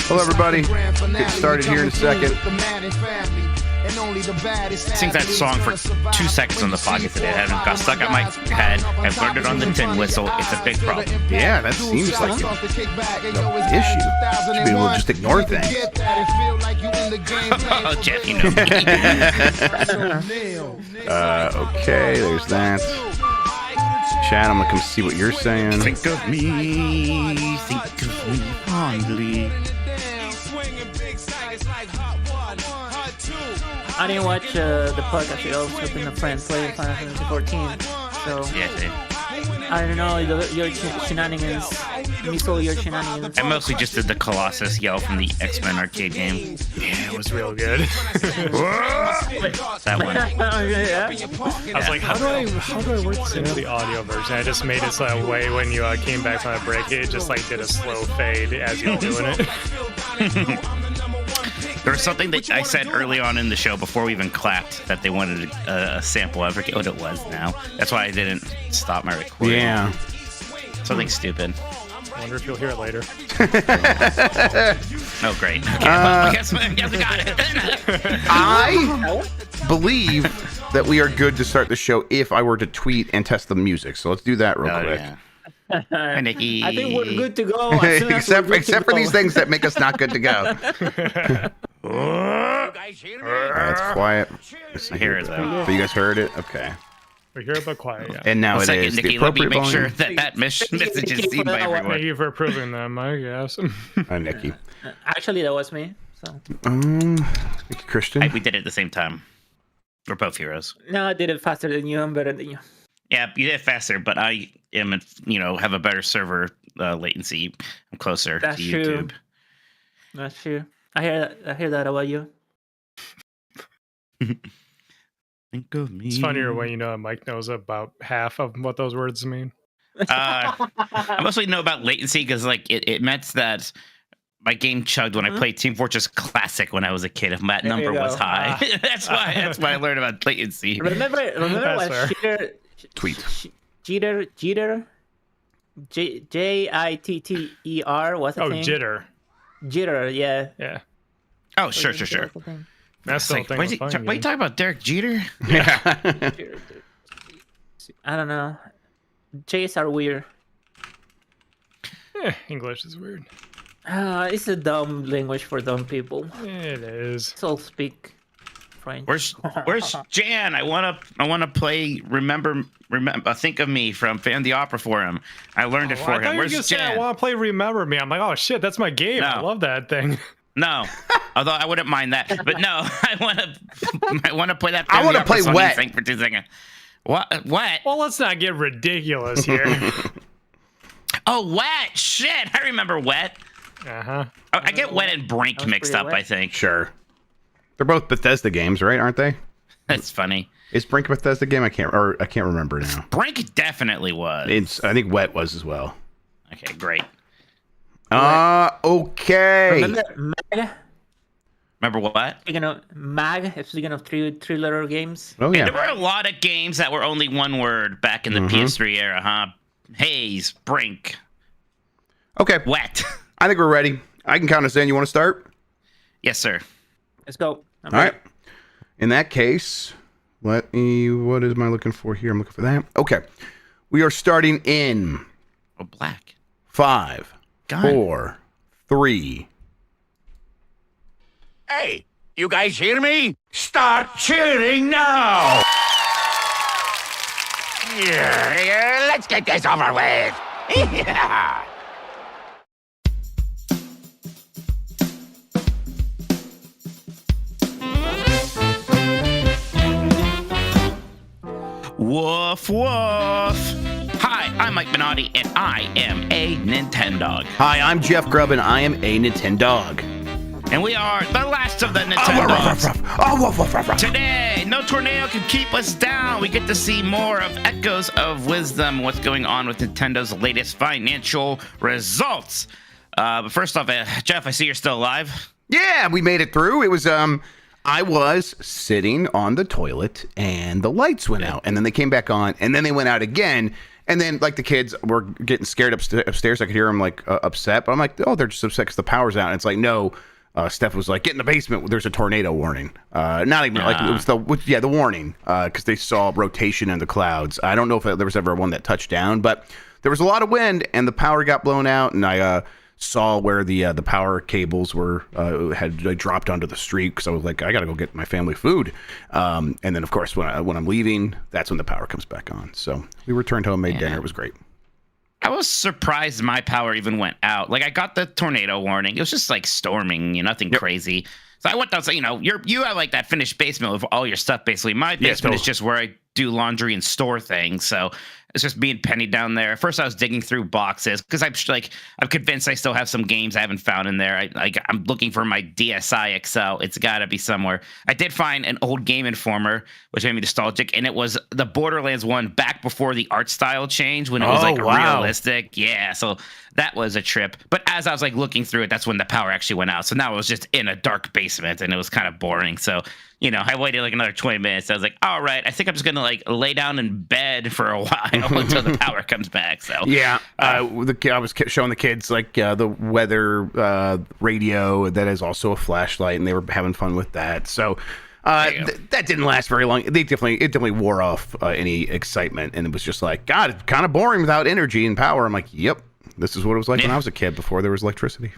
Hello, everybody. Get started here in a second. Sings that song for 2 seconds on the podcast today. It hasn't got stuck on my head. I've learned it on the tin whistle. It's a big problem. Yeah, that seems like an issue. Should be able to just ignore things. Oh, Jeff, you know me. Okay, there's that. Chad, I'm gonna come see what you're saying. Think of me fondly. I didn't watch the podcast. I was helping a friend play Final Fantasy 14. So I don't know your shenanigans. Me saw your shenanigans. I mostly just did the Colossus yell from the X-Men arcade game. Yeah, it was real good. That one. Yeah. I was like, how do I work this into the audio version? I just made it so that way when you came back from a break, it just like did a slow fade as you were doing it. There was something that I said early on in the show before we even clapped that they wanted a sample. I forget what it was now. That's why I didn't stop my recording. Yeah. Something stupid. I wonder if you'll hear it later. Oh, great. Okay, well, I guess we got it. I believe that we are good to start the show if I were to tweet and test the music. So let's do that real quick. Yeah. Hi, Nikki. I think we're good to go. As soon as we're good except to for go. these things that make us not good to go. That's quiet. I hear it, though. So you guys heard it? Okay. We hear it, but quiet, yeah. And now One it second, is the Nikki, let me appropriate make sure volume. that message is seen by Thank everyone. you for approving them, I guess. Nikki. Actually, that was me. So Christian. We did it at the same time. We're both heroes. no, I did it faster than you. I'm better than you. Yeah, you did it faster, but I am, have a better server latency. I'm closer That's to true. YouTube. That's true. I hear that about you. Think of me. It's funnier when you know Mike knows about half of what those words mean. I mostly know about latency because, it meant that my game chugged when I played Team Fortress Classic when I was a kid. If that There you number was go. high, that's why I learned about latency. Remember That's what fair. Tweet. Jitter, Jitter, what's the Oh, thing? jitter. Jitter, yeah. Yeah. Oh, sure. That's the thing. Why are you talking about Derek Jeter? Yeah. I don't know. J's are weird. English is weird. It's a dumb language for dumb people. It is. So speak French. Where's Jan? I wanna play Remember Think of Me from Fan the Opera for him. I learned it for I thought him. you were Where's gonna say I Jan? want to play Remember Me. I'm like, oh shit, that's my game. I No. love that thing. No, although I wouldn't mind that. But no, I wanna play that. I Fan wanna the Opera play song you Wet. sang for 2 seconds. What? Well, let's not get ridiculous here. Oh, Wet. Shit, I remember Wet. Uh-huh. I get Wet and Brink That was mixed pretty up. wet. I think Sure. They're both Bethesda games, right? Aren't they? that's funny. Is Brink a Bethesda game? I can't remember now. Brink definitely was. I think Wet was as well. Okay, great. Okay. Remember Mag? Remember what? Speaking of three-letter games. Oh Hey, yeah. there were a lot of games that were only one word back in the PS3 era, huh? Haze, Brink, Okay. Wet. I think we're ready. I can count us in. You want to start? Yes, sir. Let's go. All right. In that case, what am I looking for here? I'm looking for that. Okay. We are starting in Oh, black. 5, Gun. 4, 3. Hey, you guys hear me? Start cheering now! Yeah, let's get this over with. Yeah. Woof, woof. Hi, I'm Mike Minotti, and I am a Nintendog. Hi, I'm Jeff Grubb, and I am a Nintendog. And we are the last of the Nintendogs. Oh, Today, no tornado can keep us down. We get to see more of echoes of wisdom, what's going on with Nintendo's latest financial results. But first off, Jeff, I see you're still alive. Yeah, we made it through. It was I was sitting on the toilet and the lights went out, and then they came back on, and then they went out again, And then, like, the kids were getting scared upstairs. I could hear them, like, upset. But I'm like, oh, they're just upset because the power's out. And it's like, no. Steph was like, get in the basement. There's a tornado warning. Not even, like, it was the warning. Because they saw rotation in the clouds. I don't know if there was ever one that touched down. But there was a lot of wind, and the power got blown out. And I saw where the power cables were had dropped onto the street because I was like, I gotta go get my family food. And then of course when I'm leaving, that's when the power comes back on. So we returned home, made dinner. It was great. I was surprised my power even went out. Like, I got the tornado warning. It was just like storming, nothing crazy. So I went down. So you have like that finished basement with all your stuff. Basically, my basement is just where I do laundry and store things. So it's just me and Penny down there. First, I was digging through boxes because I'm convinced I still have some games I haven't found in there. I'm looking for my DSi XL. It's got to be somewhere. I did find an old Game Informer, which made me nostalgic, and it was the Borderlands one back before the art style change when it was realistic. Yeah, so that was a trip. But as I was like looking through it, that's when the power actually went out. So now it was just in a dark basement, and it was kind of boring. So I waited like another 20 minutes. I was like, all right, I think I'm just gonna like lay down in bed for a while until the power comes back. So yeah, I was showing the kids like the weather radio that is also a flashlight, and they were having fun with that. So that didn't last very long. It definitely wore off any excitement, and it was just like, God, it's kind of boring without energy and power. I'm like, yep, this is what it was like when I was a kid before there was electricity.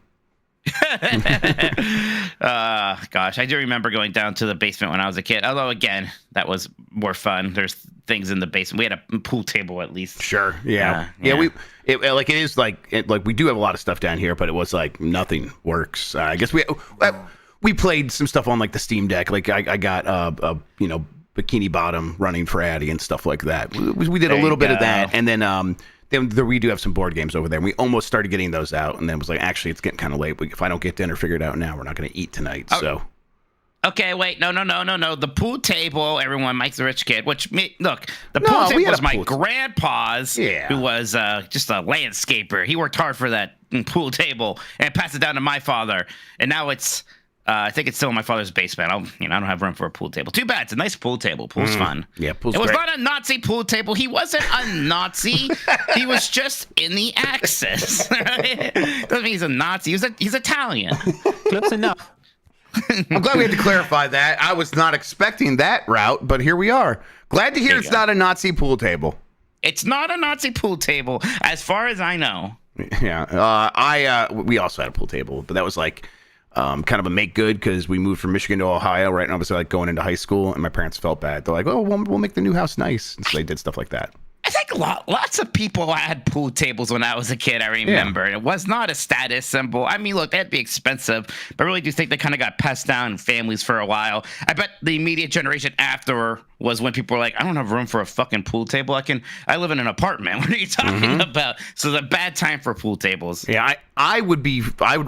Gosh, I do remember going down to the basement when I was a kid. Although, again, that was more fun. There's things in the basement. We had a pool table at least. Sure. Yeah. We do have a lot of stuff down here, but it was like nothing works. I guess we played some stuff on like the Steam Deck. Like I got Bikini Bottom running for Addy and stuff like that. We did a little bit of that, and then we do have some board games over there. And we almost started getting those out, and then it was like, actually, it's getting kind of late. If I don't get dinner figured out now, we're not going to eat tonight. So. Okay, wait, no. The pool table, everyone, Mike's the rich kid. Pool table was my grandpa's, who was just a landscaper. He worked hard for that pool table and passed it down to my father. And now it's, I think it's still in my father's basement. I don't have room for a pool table. Too bad. It's a nice pool table. Pool's fun. Yeah, pool's It was great. not a Nazi pool table. He wasn't a Nazi. He was just in the Axis. Doesn't mean he's a Nazi. He's Italian. Close enough. I'm glad we had to clarify that. I was not expecting that route, but here we are. Glad to hear it's not a Nazi pool table. It's not a Nazi pool table, as far as I know. Yeah. We also had a pool table, but that was like kind of a make good because we moved from Michigan to Ohio, right? And obviously, like going into high school, and my parents felt bad. They're like, "Oh, we'll make the new house nice," and so they did stuff like that. I think lots of people had pool tables when I was a kid, I remember. Yeah. It was not a status symbol. I mean, look, that'd be expensive, but I really do think they kind of got passed down in families for a while. I bet the immediate generation after was when people were like, I don't have room for a fucking pool table. I live in an apartment. What are you talking about? So it's a bad time for pool tables. Yeah, I would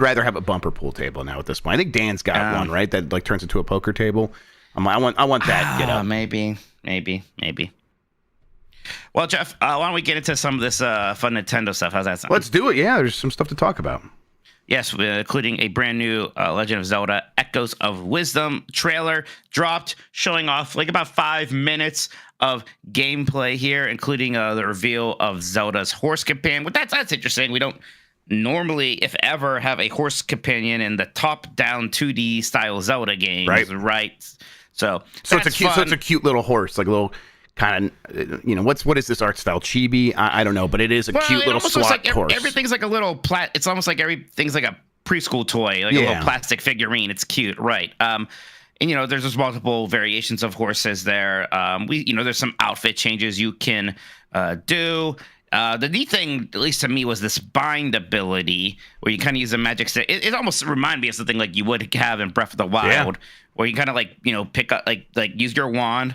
rather have a bumper pool table now at this point. I think Dan's got one, right? That like turns into a poker table. I want that. Maybe. Well, Jeff, why don't we get into some of this fun Nintendo stuff? How's that sound? Let's do it. Yeah, there's some stuff to talk about. Yes, including a brand new Legend of Zelda Echoes of Wisdom trailer dropped, showing off like about 5 minutes of gameplay here, including the reveal of Zelda's horse companion. But that's interesting. We don't normally, if ever, have a horse companion in the top-down 2D style Zelda games, right? So it's a cute little horse, like a little kind of, what is this art style? Chibi? I don't know, but it is a cute little slot horse. Everything's like a little it's almost like everything's like a preschool toy, like a little plastic figurine. It's cute, right? And there's just multiple variations of horses there. There's some outfit changes you can do. The neat thing, at least to me, was this bind ability where you kind of use a magic stick. It almost reminded me of something like you would have in Breath of the Wild, where you kind of pick up like use your wand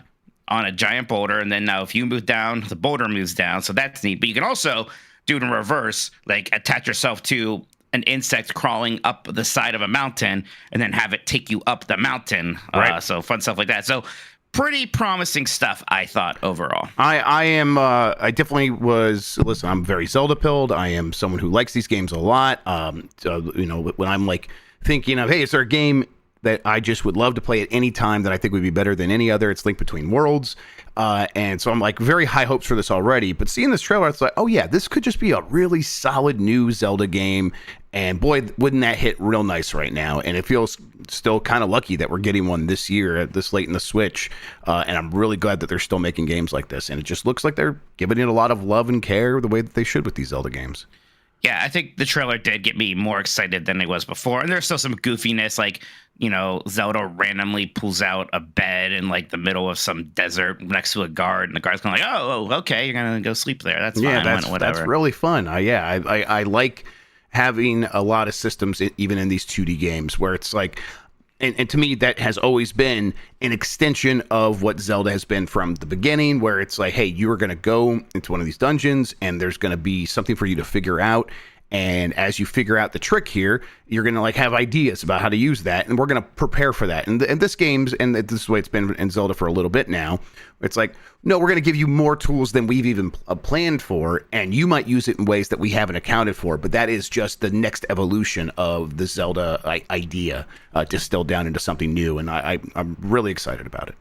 on a giant boulder, and then now if you move down, the boulder moves down. So that's neat. But you can also do it in reverse, like attach yourself to an insect crawling up the side of a mountain, and then have it take you up the mountain. Right. So fun stuff like that. So pretty promising stuff, I thought, overall. I definitely was. Listen, I'm very Zelda pilled. I am someone who likes these games a lot. When I'm like thinking of, hey, is there a game that I just would love to play at any time, that I think would be better than any other. It's Link Between Worlds. And so I'm like very high hopes for this already. But seeing this trailer, it's like, oh yeah, this could just be a really solid new Zelda game. And boy, wouldn't that hit real nice right now. And it feels still kind of lucky that we're getting one this year, this late in the Switch. And I'm really glad that they're still making games like this. And it just looks like they're giving it a lot of love and care the way that they should with these Zelda games. Yeah, I think the trailer did get me more excited than it was before. And there's still some goofiness, like, you know, Zelda randomly pulls out a bed in like the middle of some desert next to a guard, and the guard's kind of like, oh, okay, you're gonna go sleep there. That's fine. Whatever. That's really fun. I like having a lot of systems, even in these 2D games, where it's like, and to me, that has always been an extension of what Zelda has been from the beginning, where it's like, hey, you are going to go into one of these dungeons, and there's going to be something for you to figure out. And as you figure out the trick here, you're going to like have ideas about how to use that. And we're going to prepare for that. And this game's, and this is the way it's been in Zelda for a little bit now. It's like, no, we're going to give you more tools than we've even planned for. And you might use it in ways that we haven't accounted for. But that is just the next evolution of the Zelda idea distilled down into something new. And I'm really excited about it.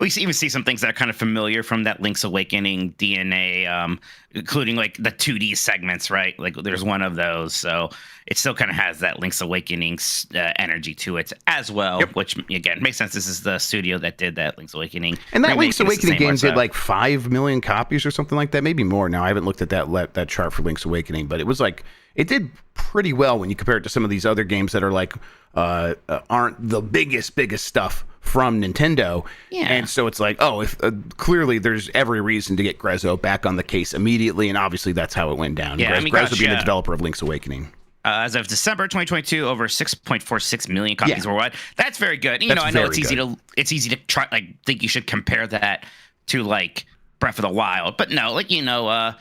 We even see some things that are kind of familiar from that Link's Awakening DNA, including like the 2D segments, right? Like there's one of those. So it still kind of has that Link's Awakening energy to it as well, which again makes sense. This is the studio that did that Link's Awakening. And that Link's Awakening game did like 5 million copies or something like that, maybe more now. I haven't looked at that chart for Link's Awakening, but it was like, it did pretty well when you compare it to some of these other games that are like, aren't the biggest stuff from Nintendo. Yeah. And so it's like, oh, if clearly there's every reason to get Grezzo back on the case immediately, and obviously that's how it went down. Yeah, Grezzo being the developer of Link's Awakening. As of December 2022, over 6.46 million copies worldwide. That's very good. You know, I know it's easy to try, like, think you should compare that to like Breath of the Wild, but no, like, you know,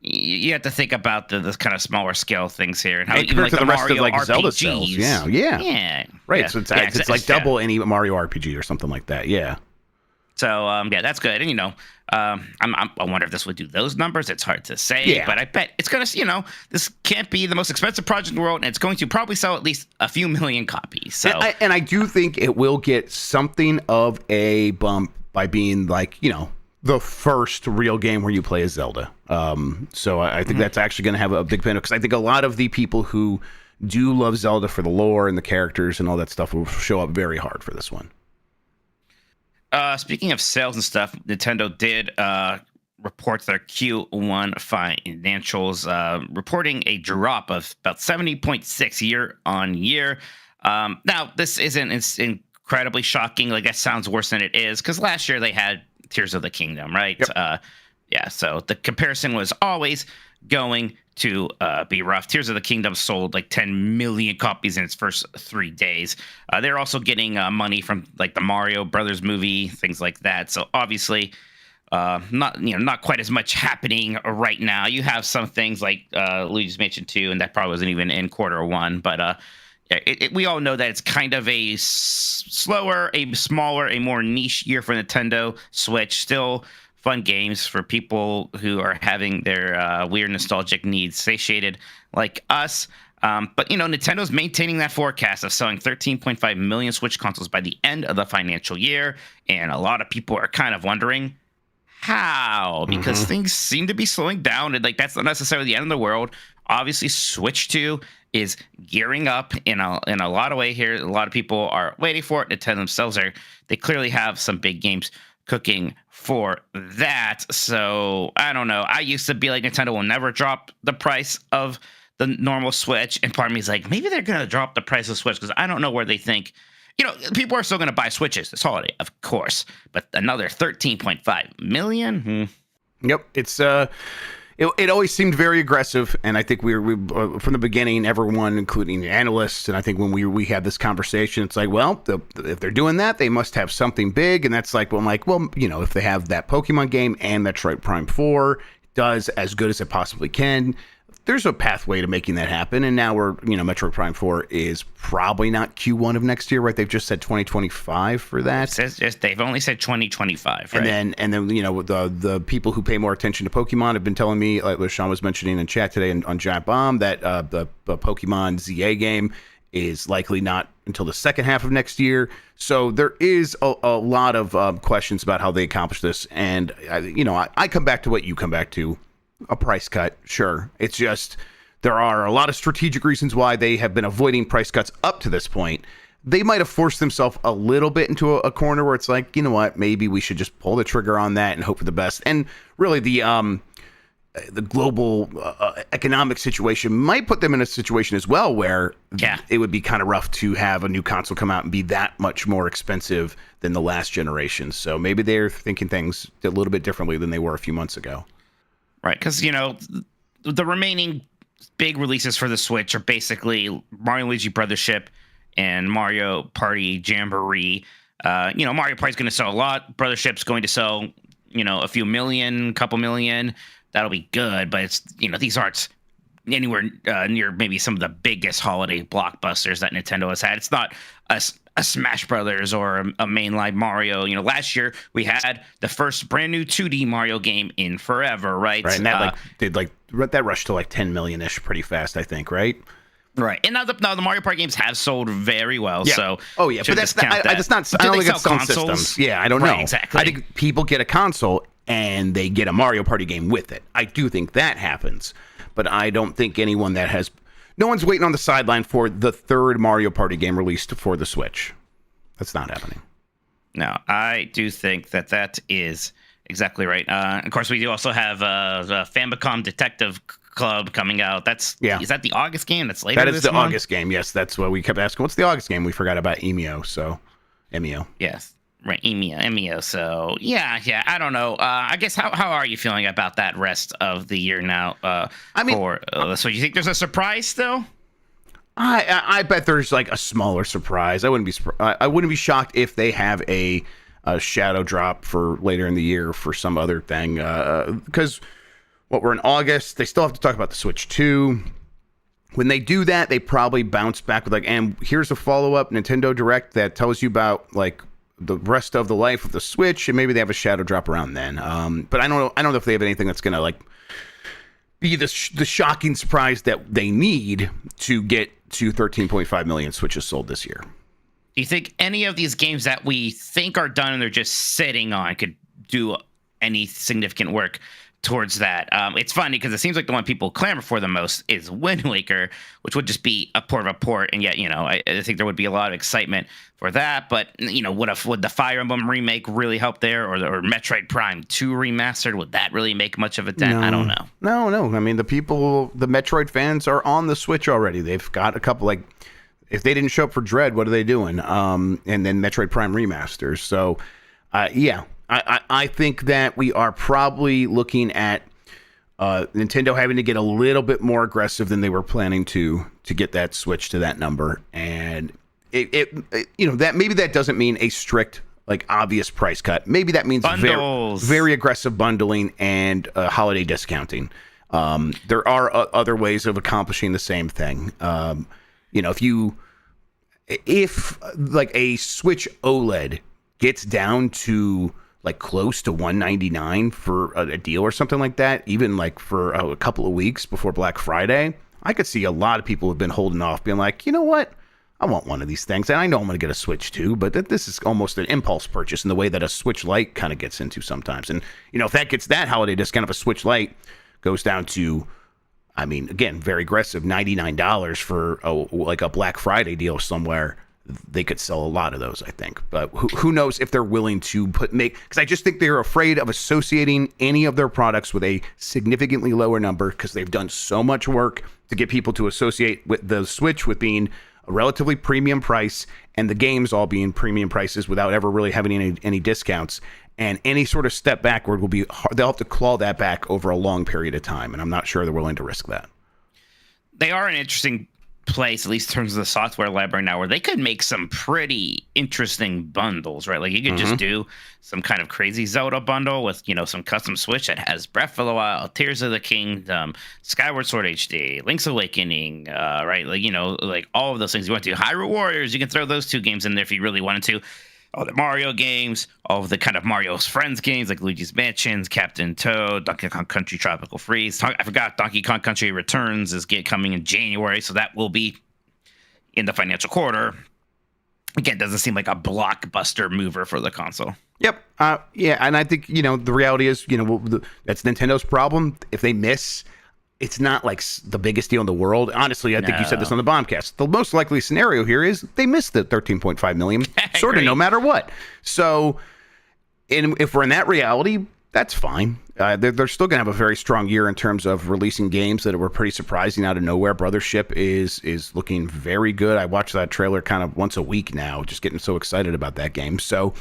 you have to think about the kind of smaller scale things here, and how even like to the rest Mario of like RPGs. Zelda cells. Yeah. Right. Yeah. So it's like double any Mario RPG or something like that. Yeah. So that's good. And you know, I wonder if this would do those numbers. It's hard to say, but I bet it's gonna. You know, this can't be the most expensive project in the world, and it's going to probably sell at least a few million copies. So and I do think it will get something of a bump by being like, you know, the first real game where you play as Zelda. So I think that's actually going to have a big benefit, because I think a lot of the people who do love Zelda for the lore and the characters and all that stuff will show up very hard for this one. Speaking of sales and stuff, Nintendo did report their Q1 financials, reporting a drop of about 70.6 year-on-year. Now, this isn't incredibly shocking. Like, that sounds worse than it is, because last year they had Tears of the Kingdom, right? Yep. So the comparison was always going to be rough. Tears of the Kingdom sold like 10 million copies in its first 3 days. They're also getting money from like the Mario Brothers movie, things like that. So obviously, not quite as much happening right now. You have some things like Luigi's mentioned too, and that probably wasn't even in Q1, but. We all know that it's kind of a slower, a smaller, a more niche year for Nintendo Switch. Still fun games for people who are having their weird nostalgic needs satiated like us. But, you know, Nintendo's maintaining that forecast of selling 13.5 million Switch consoles by the end of the financial year. And a lot of people are kind of wondering how, because things seem to be slowing down. And like, that's not necessarily the end of the world. Obviously, Switch 2 is gearing up in a lot of way here. A lot of people are waiting for it. Nintendo themselves they clearly have some big games cooking for that. So I don't know. I used to be like, Nintendo will never drop the price of the normal Switch, and part of me is like, maybe they're gonna drop the price of Switch, because I don't know where they think. You know, people are still gonna buy Switches this holiday, of course, but another 13.5 million. Yep, it's It always seemed very aggressive, and I think we from the beginning, everyone, including the analysts, and I think when we had this conversation, it's like, well, if they're doing that, they must have something big, and that's like, well, I'm like, well, you know, if they have that Pokemon game and Metroid Prime 4 does as good as it possibly can, there's a pathway to making that happen. And now Metroid Prime 4 is probably not Q1 of next year, right? They've just said 2025 for that. They've only said 2025, right? And then you know, the people who pay more attention to Pokemon have been telling me, like what Sean was mentioning in chat today on Giant Bomb, that the Pokemon ZA game is likely not until the second half of next year. So there is a lot of questions about how they accomplish this. And, I come back to what you come back to. A price cut, sure. It's just there are a lot of strategic reasons why they have been avoiding price cuts up to this point. They might have forced themselves a little bit into a corner where it's like, you know what, maybe we should just pull the trigger on that and hope for the best. And really, the global economic situation might put them in a situation as well where it would be kind of rough to have a new console come out and be that much more expensive than the last generation. So maybe they're thinking things a little bit differently than they were a few months ago. Right, because, the remaining big releases for the Switch are basically Mario and Luigi Brothership and Mario Party Jamboree. Mario Party's going to sell a lot. Brothership's going to sell, a few million, couple million. That'll be good, but it's, these aren't anywhere near maybe some of the biggest holiday blockbusters that Nintendo has had. It's not a Smash Brothers or a mainline Mario. Last year we had the first brand new 2D Mario game in forever, right? Right, and that that rushed to 10 million-ish pretty fast, I think, right? Right, and now the Mario Party games have sold very well. Yeah. So but that's not. I don't think it's on systems. Yeah, I don't know. Exactly. I think people get a console and they get a Mario Party game with it. I do think that happens, but I don't think anyone that has. No one's waiting on the sideline for the third Mario Party game released for the Switch. That's not happening. No, I do think that is exactly right. Of course, we do also have the Famicom Detective Club coming out. Is that the August game? That's later. That is this the month? August game. Yes, that's what we kept asking. What's the August game? We forgot about Emio. Yes. Right, Emio. So yeah. I don't know. I guess how are you feeling about that rest of the year now? So you think there's a surprise still? I bet there's a smaller surprise. I wouldn't be shocked if they have a shadow drop for later in the year for some other thing. Because we're in August, they still have to talk about the Switch 2. When they do that, they probably bounce back with and here's a follow-up Nintendo Direct that tells you about the rest of the life of the Switch, and maybe they have a shadow drop around then. But I don't know if they have anything that's gonna be the shocking surprise that they need to get to 13.5 million Switches sold this year. Do you think any of these games that we think are done and they're just sitting on could do any significant work towards that? It's funny because it seems like the one people clamor for the most is Wind Waker, which would just be a port of a port, and yet I think there would be a lot of excitement for that. But would the Fire Emblem remake really help there, or Metroid Prime 2 remastered? Would that really make much of a dent? No. I don't know. No. I mean, the Metroid fans are on the Switch already. They've got a couple if they didn't show up for Dread, what are they doing? And then Metroid Prime remasters. So, I think that we are probably looking at Nintendo having to get a little bit more aggressive than they were planning to get that Switch to that number, and that maybe that doesn't mean a strict obvious price cut. Maybe that means very aggressive bundling and holiday discounting. There are other ways of accomplishing the same thing. If a Switch OLED gets down to close to $199 for a deal or something like that, even for a couple of weeks before Black Friday, I could see a lot of people have been holding off, being like, you know what, I want one of these things, and I know I'm going to get a Switch too, but this is almost an impulse purchase in the way that a Switch Lite kind of gets into sometimes. And if that gets that holiday discount, if a Switch Lite goes down to, again, very aggressive, $99 for a Black Friday deal somewhere, they could sell a lot of those, I think. But who knows if they're willing to because I just think they're afraid of associating any of their products with a significantly lower number, because they've done so much work to get people to associate with the Switch with being a relatively premium price, and the games all being premium prices without ever really having any discounts. And any sort of step backward will be hard. They'll have to claw that back over a long period of time, and I'm not sure they're willing to risk that. They are an interesting place, at least in terms of the software library now, where they could make some pretty interesting bundles, right? You could just do some kind of crazy Zelda bundle with, some custom Switch that has Breath of the Wild, Tears of the Kingdom, Skyward Sword HD, Link's Awakening, right? All of those things you want to. Hyrule Warriors, you can throw those two games in there if you really wanted to. All the Mario games, all of the kind of Mario's Friends games like Luigi's Mansions, Captain Toad, Donkey Kong Country Tropical Freeze. I forgot Donkey Kong Country Returns is coming in January, so that will be, in the financial quarter. Again, doesn't seem like a blockbuster mover for the console. Yep. Yeah, and I think, the reality is, that's Nintendo's problem. If they miss, it's not like the biggest deal in the world. Honestly, I think you said this on the Bombcast. The most likely scenario here is they miss the $13.5 million, sort of no matter what. So, if we're in that reality, that's fine. They're still going to have a very strong year in terms of releasing games that were pretty surprising out of nowhere. Brothership is looking very good. I watch that trailer kind of once a week now, just getting so excited about that game. So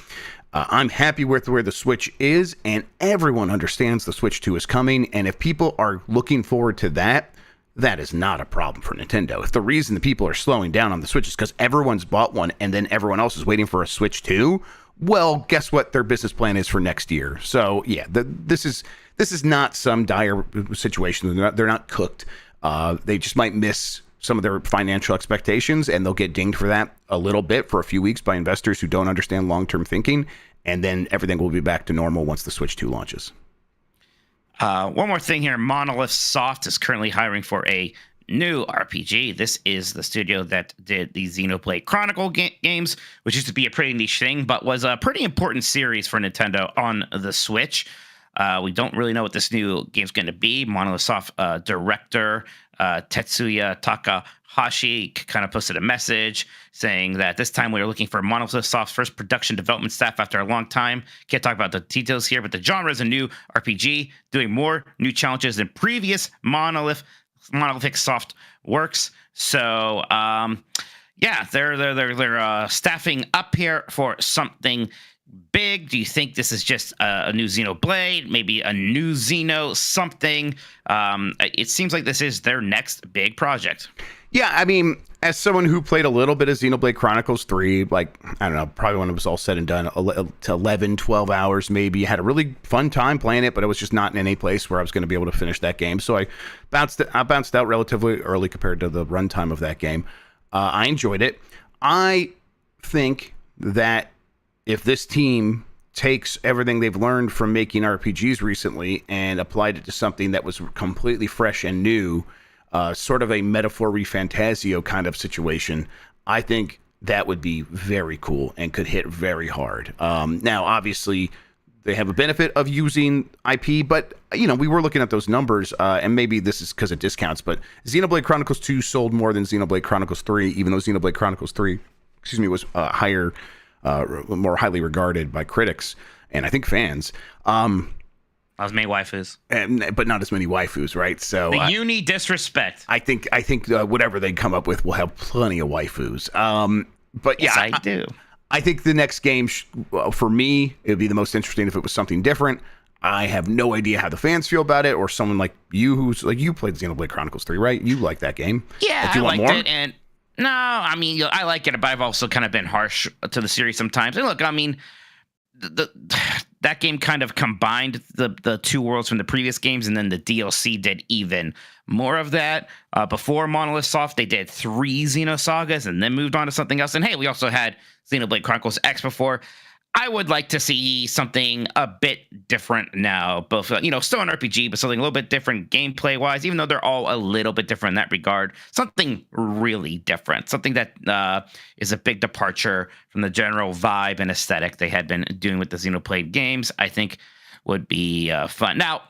I'm happy with where the Switch is, and everyone understands the Switch 2 is coming. And if people are looking forward to that, that is not a problem for Nintendo. If the reason the people are slowing down on the Switch is because everyone's bought one and then everyone else is waiting for a Switch 2, well, guess what their business plan is for next year. So yeah, this is not some dire situation. They're not cooked. They just might miss some of their financial expectations, and they'll get dinged for that a little bit for a few weeks by investors who don't understand long-term thinking, and then everything will be back to normal once the Switch 2 launches. One more thing here. Monolith Soft is currently hiring for a new RPG. This is the studio that did the Xenoblade Chronicle games, which used to be a pretty niche thing, but was a pretty important series for Nintendo on the Switch. We don't really know what this new game's going to be. Monolith Soft director Tetsuya Takahashi kind of posted a message saying that this time we are looking for Monolith Soft's first production development staff after a long time. Can't talk about the details here, but the genre is a new RPG, doing more new challenges than previous Monolithic Soft works. So, yeah, they're staffing up here for something big. Do you think this is just a new Xenoblade, maybe a new Xeno something? It seems like this is their next big project. Yeah, I mean, as someone who played a little bit of Xenoblade Chronicles 3, like, I don't know, probably when it was all said and done, to 11, 12 hours maybe, had a really fun time playing it, but it was just not in any place where I was going to be able to finish that game. So I bounced out relatively early compared to the runtime of that game. I enjoyed it. I think that if this team takes everything they've learned from making RPGs recently and applied it to something that was completely fresh and new, sort of a Metaphor Refantasio kind of situation, I think that would be very cool and could hit very hard. Now, obviously, they have a benefit of using IP, but, we were looking at those numbers, and maybe this is because of discounts, but Xenoblade Chronicles 2 sold more than Xenoblade Chronicles 3, even though Xenoblade Chronicles 3, was higher, more highly regarded by critics and I think fans. Not as many waifus, but not as many waifus, right? So the uni disrespect. I think whatever they come up with will have plenty of waifus. But yes, yeah, I do. I think the next game for me, it would be the most interesting if it was something different. I have no idea how the fans feel about it, or someone like you who's like, you played Xenoblade Chronicles 3, right? You like that game? Yeah, I liked it, and no, I mean, I like it, but I've also kind of been harsh to the series sometimes. And look, I mean, that game kind of combined the two worlds from the previous games, and then the DLC did even more of that. Before Monolith Soft, they did 3 Xenosagas and then moved on to something else. And hey, we also had Xenoblade Chronicles X before. I would like to see something a bit different now, both, still an RPG, but something a little bit different gameplay wise, even though they're all a little bit different in that regard. Something really different, something that is a big departure from the general vibe and aesthetic they had been doing with the Xenoblade games, I think would be fun. Now,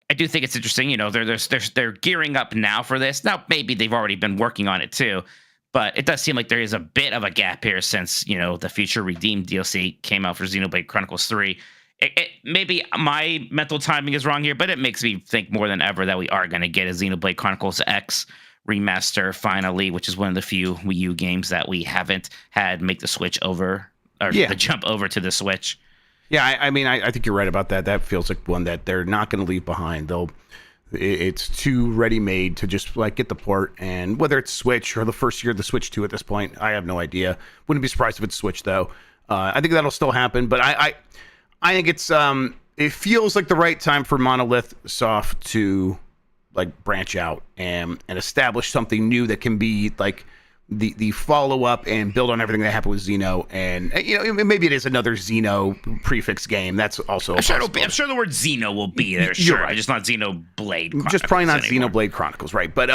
I do think it's interesting, they're gearing up now for this. Now, maybe they've already been working on it too. But it does seem like there is a bit of a gap here since, the Future Redeemed DLC came out for Xenoblade Chronicles 3. Maybe my mental timing is wrong here, but it makes me think more than ever that we are going to get a Xenoblade Chronicles X remaster finally, which is one of the few Wii U games that we haven't had make the switch over, or the jump over to the Switch. Yeah, I mean, I think you're right about that. That feels like one that they're not going to leave behind. It's too ready-made to just get the port, and whether it's Switch or the first year of the Switch 2 at this point, I have no idea. Wouldn't be surprised if it's Switch though. I think that'll still happen, but I think it's it feels like the right time for Monolith Soft to branch out and establish something new that can be the follow up and build on everything that happened with Xeno, and maybe it is another Xeno prefix game. That's also I'm sure the word Xeno will be there. You're Sure, right. Just not Xenoblade Chronicles. Just probably not anymore. Xenoblade Chronicles, right? But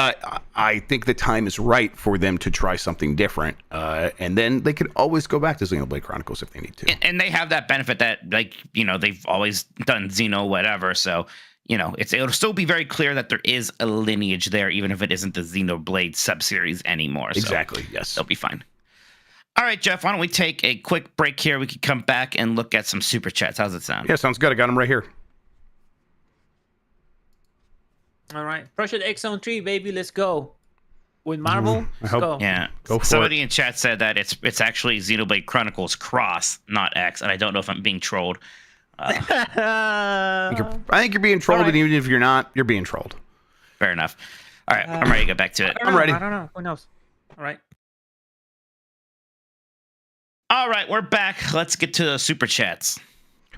I think the time is right for them to try something different, and then they could always go back to Xenoblade Chronicles if they need to. And they have that benefit that, like, they've always done Xeno whatever, so it'll still be very clear that there is a lineage there, even if it isn't the Xenoblade subseries anymore. So Exactly. Yes. they'll be fine. All right, Jeff, why don't we take a quick break here? We could come back and look at some super chats. How's it sound? Yeah, sounds good. I got them right here. All right, Project X Zone 3, baby, let's go. With Marvel, let's hope- go. Yeah. Go for Somebody in chat said that it's actually Xenoblade Chronicles Cross, not X, and I don't know if I'm being trolled. I think you're being trolled, All right. and even if you're not, you're being trolled. Fair enough. All right, I'm ready to get back to it. I'm ready. I don't know. Who knows? All right. All right, we're back. Let's get to the super chats.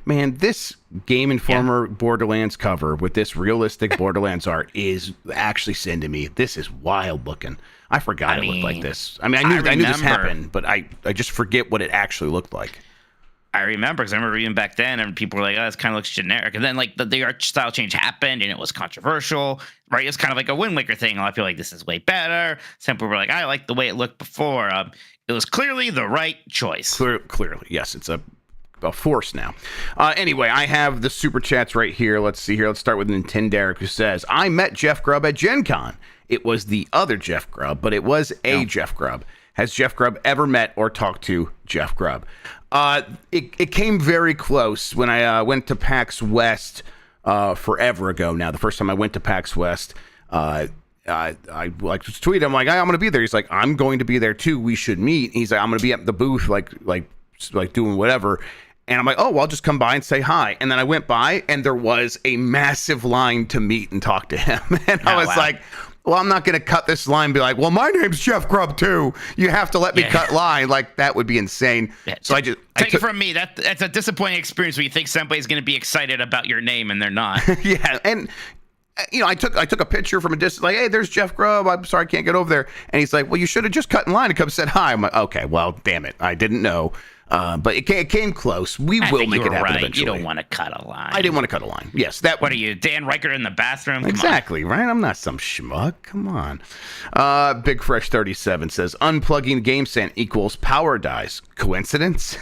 Man, this Game Informer Borderlands cover with this realistic Borderlands art is actually sending me. This is wild looking. I forgot it looked like this. I mean, I knew this remember. happened, but I just forget what it actually looked like. I remember because I remember reading back then, and people were like, "Oh, this kind of looks generic." And then like the art style change happened, and it was controversial, right? It's kind of like a Wind Waker thing. A lot of people were like, "This is way better." Some people were like, "I like the way it looked before." It was clearly the right choice. Clearly, yes, it's a force now. Anyway, I have the super chats right here. Let's see here. Let's start with Nintendogs, who says, "I met Jeff Grubb at Gen Con. It was the other Jeff Grubb, but it was a Jeff Grubb. Has Jeff Grubb ever met or talked to Jeff Grubb?" It came very close when I went to PAX West forever ago now. The first time I went to PAX West, I like just tweeted him like, "I'm going to be there." He's like, "I'm going to be there too. We should meet." He's like, "I'm going to be at the booth like doing whatever." And I'm like, "Oh, well, I'll just come by and say hi." And then I went by, and there was a massive line to meet and talk to him. And I was like, well, I'm not going to cut this line and be like, "Well, my name's Jeff Grubb too. You have to let me cut line." Like, that would be insane. Yeah, So take it from me. That's a disappointing experience when you think somebody's going to be excited about your name and they're not. Yeah, and I took a picture from a distance, like, "Hey, there's Jeff Grubb. I'm sorry I can't get over there." And he's like, "Well, you should have just cut in line and come said hi." I'm like, "Okay, well, damn it, I didn't know." But it came close. We I will think make you it were happen right. eventually. You don't want to cut a line. I didn't want to cut a line. Yes, that. What are you, Dan Riker in the bathroom? Come Exactly, right? I'm not some schmuck. Come on. Big Fresh 37 says, "Unplugging game sent equals power dies. Coincidence?"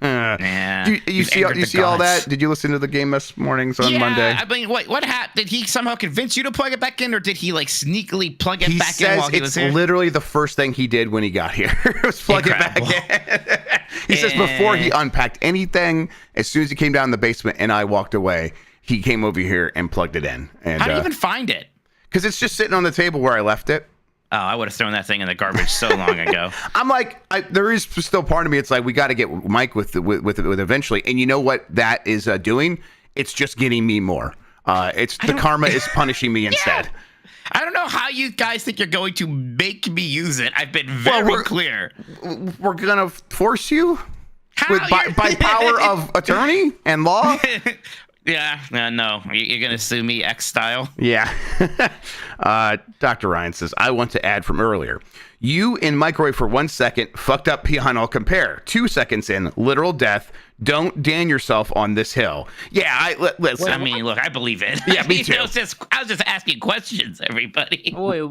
Yeah, You see all that? Did you listen to the Game Mess mornings on Monday? I mean, what happened? Did he somehow convince you to plug it back in, or did he like sneakily plug it He back in says while he it's was here? literally the first thing he did when he got here. Was plug it back in. He says before he unpacked anything, as soon as he came down in the basement and I walked away, he came over here and plugged it in. And How do you even find it? because it's just sitting on the table where I left it. Oh, I would have thrown that thing in the garbage so long ago. I'm like, there is still part of me. It's like, we got to get Mike with eventually. And you know what that is doing? It's just getting me more. It's the karma is punishing me instead. I don't know how you guys think you're going to make me use it. I've been very clear. We're gonna force you How? by power of attorney and law. Yeah, no. You're going to sue me X style? Yeah. Dr. Ryan says, "I want to add from earlier. You in microwave for 1 second, fucked up behind all compare. 2 seconds in, literal death. Don't dan yourself on this hill." Yeah, listen. I mean, look, I believe it. Yeah, me too. I was just asking questions, everybody. Wait.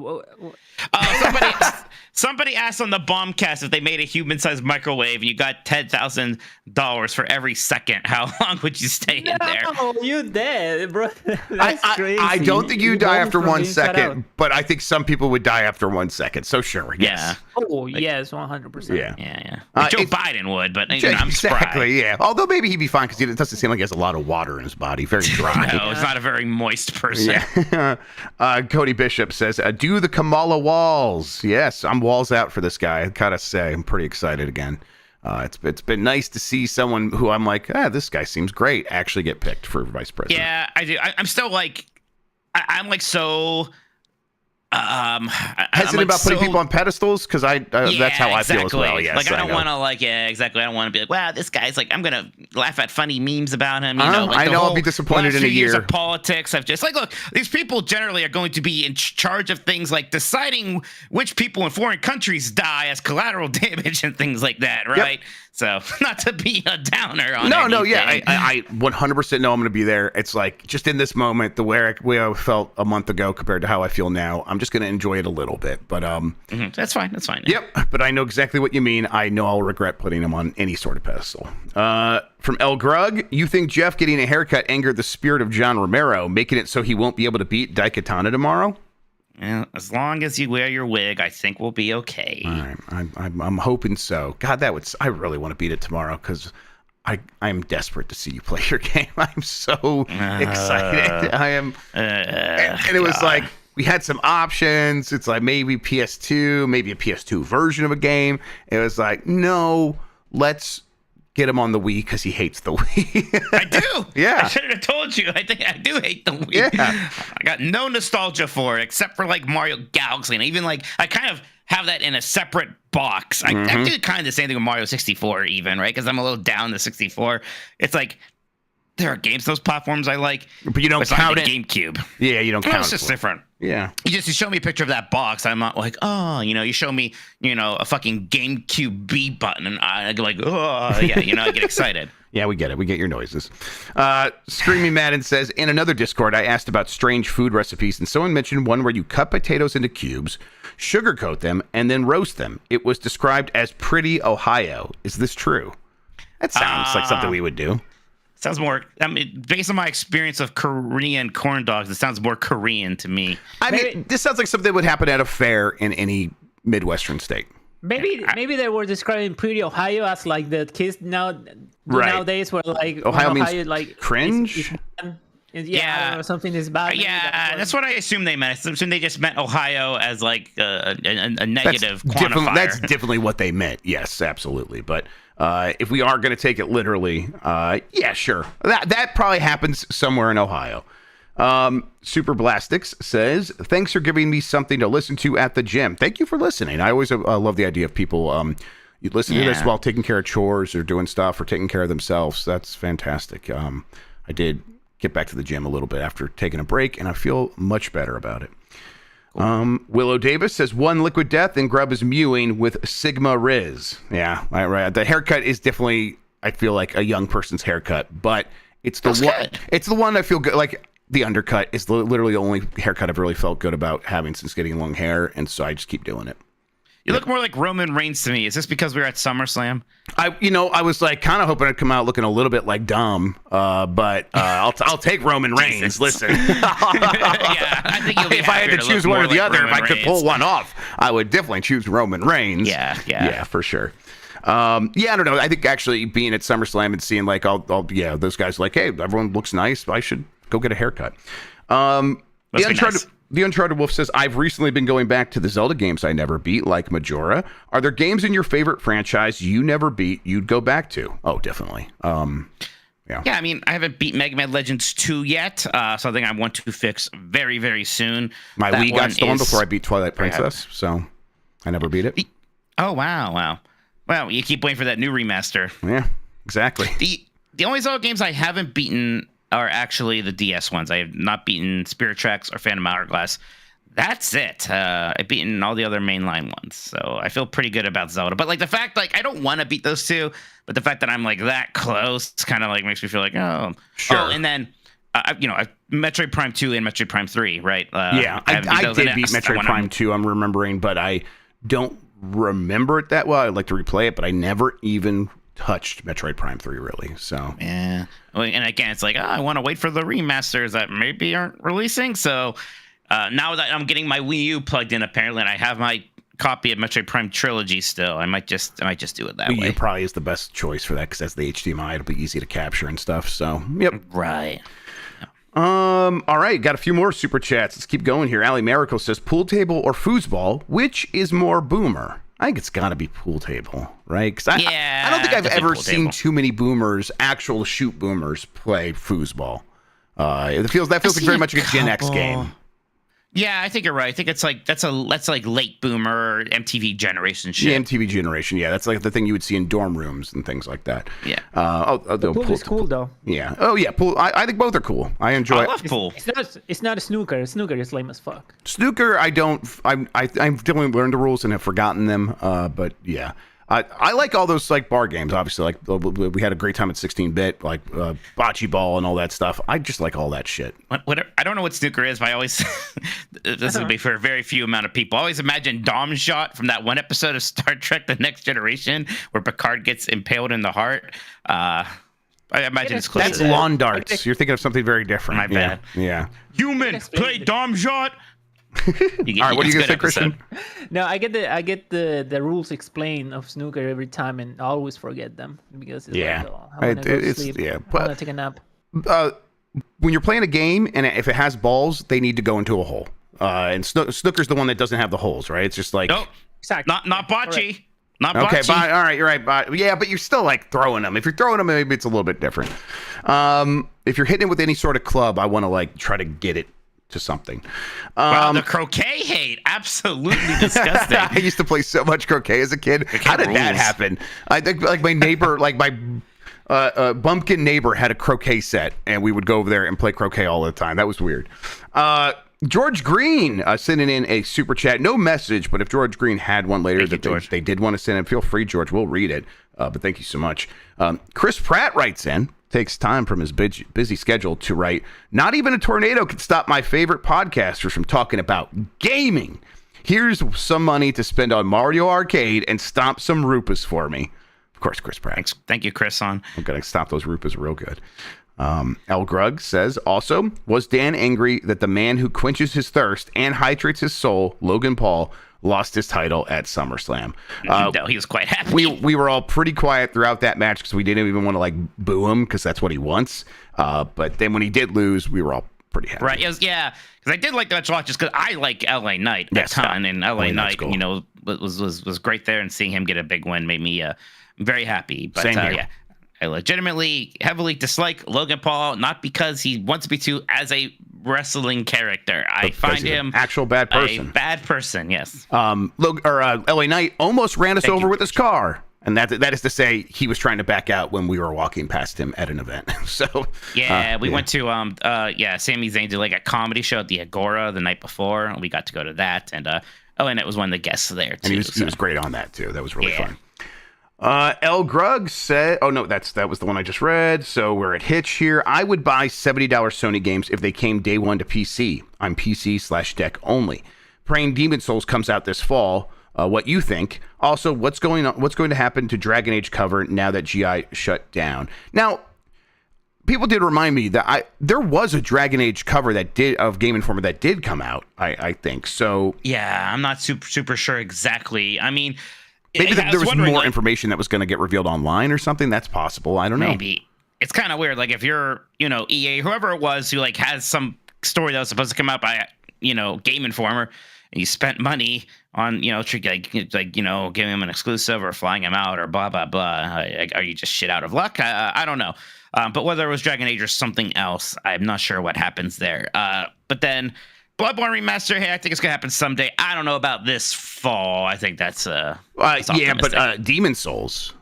Somebody asked on the Bombcast if they made a human-sized microwave and you got $10,000 for every second. How long would you stay in there? No, you dead, bro. That's crazy. I don't think you die won't after from 1 being cut second, out. but I think some people would die after 1 second. So sure, yes. Oh, yes, 100%. Yeah. Yeah. Like Joe Biden would, but I'm surprised. Exactly, yeah. Although maybe he'd be fine because it doesn't seem like he has a lot of water in his body. Very dry. No, it's not a very moist person. Yeah. Cody Bishop says, "Do the Kamala walls." Yes, I'm walls out for this guy. I gotta say, I'm pretty excited again. It's been nice to see someone who I'm like, this guy seems great, actually get picked for vice president. Yeah, I do. I'm still like, I'm like so Hesitant about putting people on pedestals because that's how I feel as well. Yes, like I don't want to exactly. I don't want to be like, wow, this guy's like, I'm gonna laugh at funny memes about him. You know, like I know I'll be disappointed in a year. Years of politics, I've just like, look, these people generally are going to be in charge of things like deciding which people in foreign countries die as collateral damage and things like that, right? Yep. So, not to be a downer on anything. I 100% know I'm going to be there. It's like, just in this moment, the way I felt a month ago compared to how I feel now, I'm just going to enjoy it a little bit. But that's fine. That's fine. Yep. But I know exactly what you mean. I know I'll regret putting him on any sort of pedestal. From El Grug, you think Jeff getting a haircut angered the spirit of John Romero, making it so he won't be able to beat Daikatana tomorrow? Yeah, as long as you wear your wig, I think we'll be okay. All right, I'm hoping so. God, I really want to beat it tomorrow because I'm desperate to see you play your game. I'm so excited. I am, and it was like we had some options. It's like maybe PS2, maybe a PS2 version of a game. It was like, no, let's get him on the Wii because he hates the Wii. I do. Yeah. I should have told you. I think I do hate the Wii. Yeah. I got no nostalgia for it except for like Mario Galaxy. And even like I kind of have that in a separate box. I do kind of the same thing with Mario 64 even, right? Because I'm a little down to 64. It's like there are games those platforms I like. But you don't count it. GameCube. Yeah, you don't count it. It's just different. Yeah. You show me a picture of that box. I'm not like, oh, you show me, a fucking GameCube B button. And I go like, oh, yeah, I get excited. Yeah, we get it. We get your noises. Screaming Madden says, in another Discord, I asked about strange food recipes, and someone mentioned one where you cut potatoes into cubes, sugarcoat them, and then roast them. It was described as pretty Ohio. Is this true? That sounds like something we would do. Sounds more, based on my experience of Korean corn dogs, it sounds more Korean to me. I mean, this sounds like something that would happen at a fair in any Midwestern state. Maybe they were describing Pretty Ohio as like the kids nowadays were like Ohio means Ohio, like cringe. Or something is bad. Yeah, that's what I assume they meant. I assume they just meant Ohio as like a negative quantifier. That's definitely what they meant. Yes, absolutely. But if we are going to take it literally, yeah, sure. That probably happens somewhere in Ohio. Super Blastix says, thanks for giving me something to listen to at the gym. Thank you for listening. I always love the idea of people you listen to this while taking care of chores or doing stuff or taking care of themselves. That's fantastic. I did get back to the gym a little bit after taking a break, and I feel much better about it. Willow Davis says, one liquid death and Grubb is mewing with Sigma Riz. Yeah, right. The haircut is definitely, I feel like, a young person's haircut, but it's the one. It's the one I feel good. Like the undercut is literally the only haircut I've really felt good about having since getting long hair, and so I just keep doing it. You look more like Roman Reigns to me. Is this because we were at SummerSlam? I was like kind of hoping I'd come out looking a little bit like Dom, but I'll take Roman Reigns. Listen, I think you'll be if I had to choose one or the other, Roman if I could pull one off, I would definitely choose Roman Reigns. Yeah, for sure. I don't know. I think actually being at SummerSlam and seeing like those guys like, hey, everyone looks nice. I should go get a haircut. The Uncharted Wolf says, I've recently been going back to the Zelda games I never beat, like Majora. Are there games in your favorite franchise you never beat you'd go back to? Oh, definitely. Yeah, I mean, I haven't beat Mega Man Legends 2 yet. Something I want to fix very, very soon. My Wii got stolen before I beat Twilight Princess, so I never beat it. Oh, wow. Well, you keep waiting for that new remaster. Yeah, exactly. The only Zelda games I haven't beaten are actually the DS ones. I have not beaten Spirit Tracks or Phantom Hourglass. That's it. I've beaten all the other mainline ones, so I feel pretty good about Zelda. But like the fact, like I don't want to beat those two, but the fact that I'm like that close kind of like makes me feel like, oh, sure. Oh, and then Metroid Prime 2 and Metroid Prime 3, right? I did beat Metroid Prime 2. I'm remembering, but I don't remember it that well. I'd like to replay it, but I never even touched Metroid Prime 3 really. So yeah, and again, it's like I want to wait for the remasters that maybe aren't releasing. So now that I'm getting my Wii U plugged in, apparently, and I have my copy of Metroid Prime Trilogy still, I might just do it that way. Wii U probably is the best choice for that because that's the HDMI. It'll be easy to capture and stuff. So yep, right. All right, got a few more super chats. Let's keep going here. Ali Miracle says, pool table or foosball, which is more boomer? I think it's got to be pool table, right? Because I don't think I've ever seen too many boomers, actual shoot boomers, play foosball. That feels like very much like a Gen X game. Yeah, I think you're right. I think it's like that's like late boomer MTV generation shit. Yeah, MTV generation. Yeah, that's like the thing you would see in dorm rooms and things like that. Yeah. Pool is cool though. Yeah. Oh yeah, pool. I think both are cool. I enjoy. I love pool. It's not a snooker. Snooker is lame as fuck. Snooker. I've definitely learned the rules and have forgotten them. But yeah. I like all those like bar games. Obviously, like we had a great time at 16-bit, like bocce ball and all that stuff. I just like all that shit. What I don't know what snooker is, but I always this will be for a very few amount of people. I always imagine Dom Shot from that one episode of Star Trek: The Next Generation where Picard gets impaled in the heart. I imagine it's close. That's to that. lawn darts. You're thinking of something very different. My bad. Yeah. Human play Dom Shot. All right, what are you gonna say, Christian? No, I get the rules explained of snooker every time and I always forget them because it's Yeah. like, oh, I want to go sleep. Yeah. I want to take a nap. When you're playing a game and if it has balls, they need to go into a hole. And snooker's the one that doesn't have the holes, right? It's just like Nope. Exactly. Not bocce. Correct. Not okay, bocce. all right, you're right. Yeah, but you're still like throwing them. If you're throwing them, maybe it's a little bit different. If you're hitting it with any sort of club, I want to like try to get it to something. Wow, the croquet hate, absolutely disgusting. I used to play so much croquet as a kid. How did that rules. happen? I think like my neighbor, like my bumpkin neighbor had a croquet set, and we would go over there and play croquet all the time. That was weird. George Green sending in a super chat. No message, but if George Green had one later that they did want to send in, feel free, George. We'll read it. But thank you so much. Chris Pratt writes in. Takes time from his busy schedule to write, not even a tornado can stop my favorite podcasters from talking about gaming. Here's some money to spend on Mario Arcade and stomp some rupas for me. Of course, Chris Pratt. Thank you, Chris. I'm going to stomp those rupas real good. L. Grug says, also, was Dan angry that the man who quenches his thirst and hydrates his soul, Logan Paul, lost his title at SummerSlam? no, he was quite happy. We were all pretty quiet throughout that match because we didn't even want to like boo him because that's what he wants. But then when he did lose, we were all pretty happy. Right? Because I did like that watch just because I like LA Knight a ton, and LA Knight, cool. you know, was great there, and seeing him get a big win made me very happy. But Same here. yeah. I legitimately heavily dislike Logan Paul, not because he wants me to as a wrestling character. I find him actual bad person. A bad person, yes. LA Knight almost ran us over with his car. And that is to say, he was trying to back out when we were walking past him at an event. So we went to Sami Zayn did like a comedy show at the Agora the night before, and we got to go to that. And and it was one of the guests there too. And he was great on that too. That was really fun. L. Grug said, oh no, that was the one I just read. So we're at Hitch here. I would buy $70 Sony games if they came day one to PC. I'm PC/deck only. Praying Demon Souls comes out this fall. What you think? Also, what's going to happen to Dragon Age cover now that GI shut down? Now, people did remind me that there was a Dragon Age cover of Game Informer that did come out. I think so. Yeah, I'm not super sure exactly. I mean, maybe there was more information that was going to get revealed online or something. That's possible. I don't know. Maybe it's kind of weird. Like if you're, EA, whoever it was who like has some story that was supposed to come out by, Game Informer, and you spent money on, giving him an exclusive or flying him out or blah, blah, blah. Are you just shit out of luck? I don't know. But whether it was Dragon Age or something else, I'm not sure what happens there. But then Bloodborne Remaster, hey, I think it's going to happen someday. I don't know about this fall. I think that's but Demon Souls,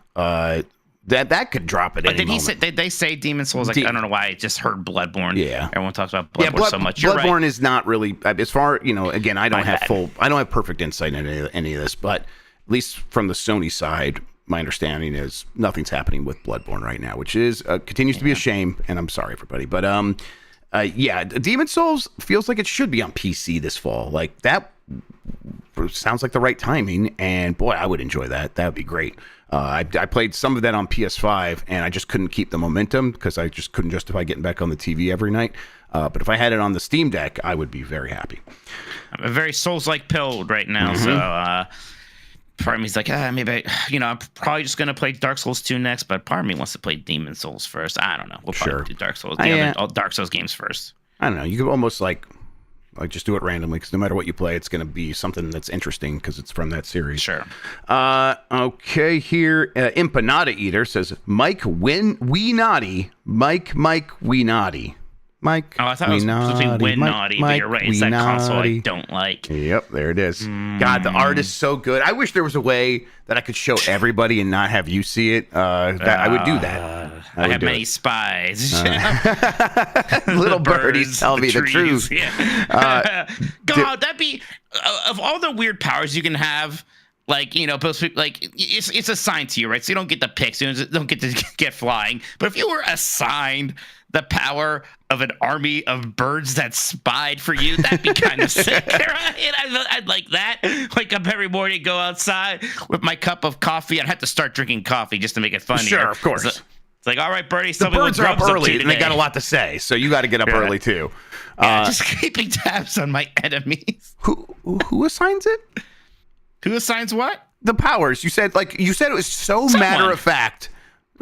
that could drop at any moment. Did they say Demon Souls? Like, I don't know why I just heard Bloodborne. Yeah. Everyone talks about Bloodborne so much. You're Bloodborne right. is not really, as far, again, I don't have perfect insight into any of this, but at least from the Sony side, my understanding is nothing's happening with Bloodborne right now, which is continues to be a shame, and I'm sorry, everybody. But Demon Souls feels like it should be on PC this fall. Like, that sounds like the right timing, and boy, I would enjoy that. That would be great. I played some of that on PS5, and I just couldn't keep the momentum because I just couldn't justify getting back on the TV every night. But if I had it on the Steam Deck, I would be very happy. I'm a very Souls-like pilled right now, so part of me's like, maybe I'm probably just gonna play Dark Souls 2 next, but part of me wants to play Demon Souls first. I don't know. We'll probably do Dark Souls, all Dark Souls games first. I don't know. You could almost like just do it randomly because no matter what you play, it's going to be something that's interesting because it's from that series. Sure. Okay, here, Empanada Eater says, Mike Weenati. Mike. Oh, I thought it was supposed to be Win Naughty, but you're right. It's that console I don't like. Yep, there it is. God, the art is so good. I wish there was a way that I could show everybody and not have you see it. I would do that. I have many spies. Little birdies tell me the truth. Yeah. God, that'd be of all the weird powers you can have. Like, you know, like it's assigned to you, right? So you don't get the picks, you don't get to get flying. But if you were assigned the power of an army of birds that spied for you, that'd be kind of sick, right? I'd like that. Wake up every morning, go outside with my cup of coffee. I'd have to start drinking coffee just to make it funny. Sure, of course. It's like, all right, Bernie, the birds are up early and they got a lot to say, so you got to get up early too. Just keeping tabs on my enemies. Who assigns it? Who assigns what? The powers. You said it was so matter of fact.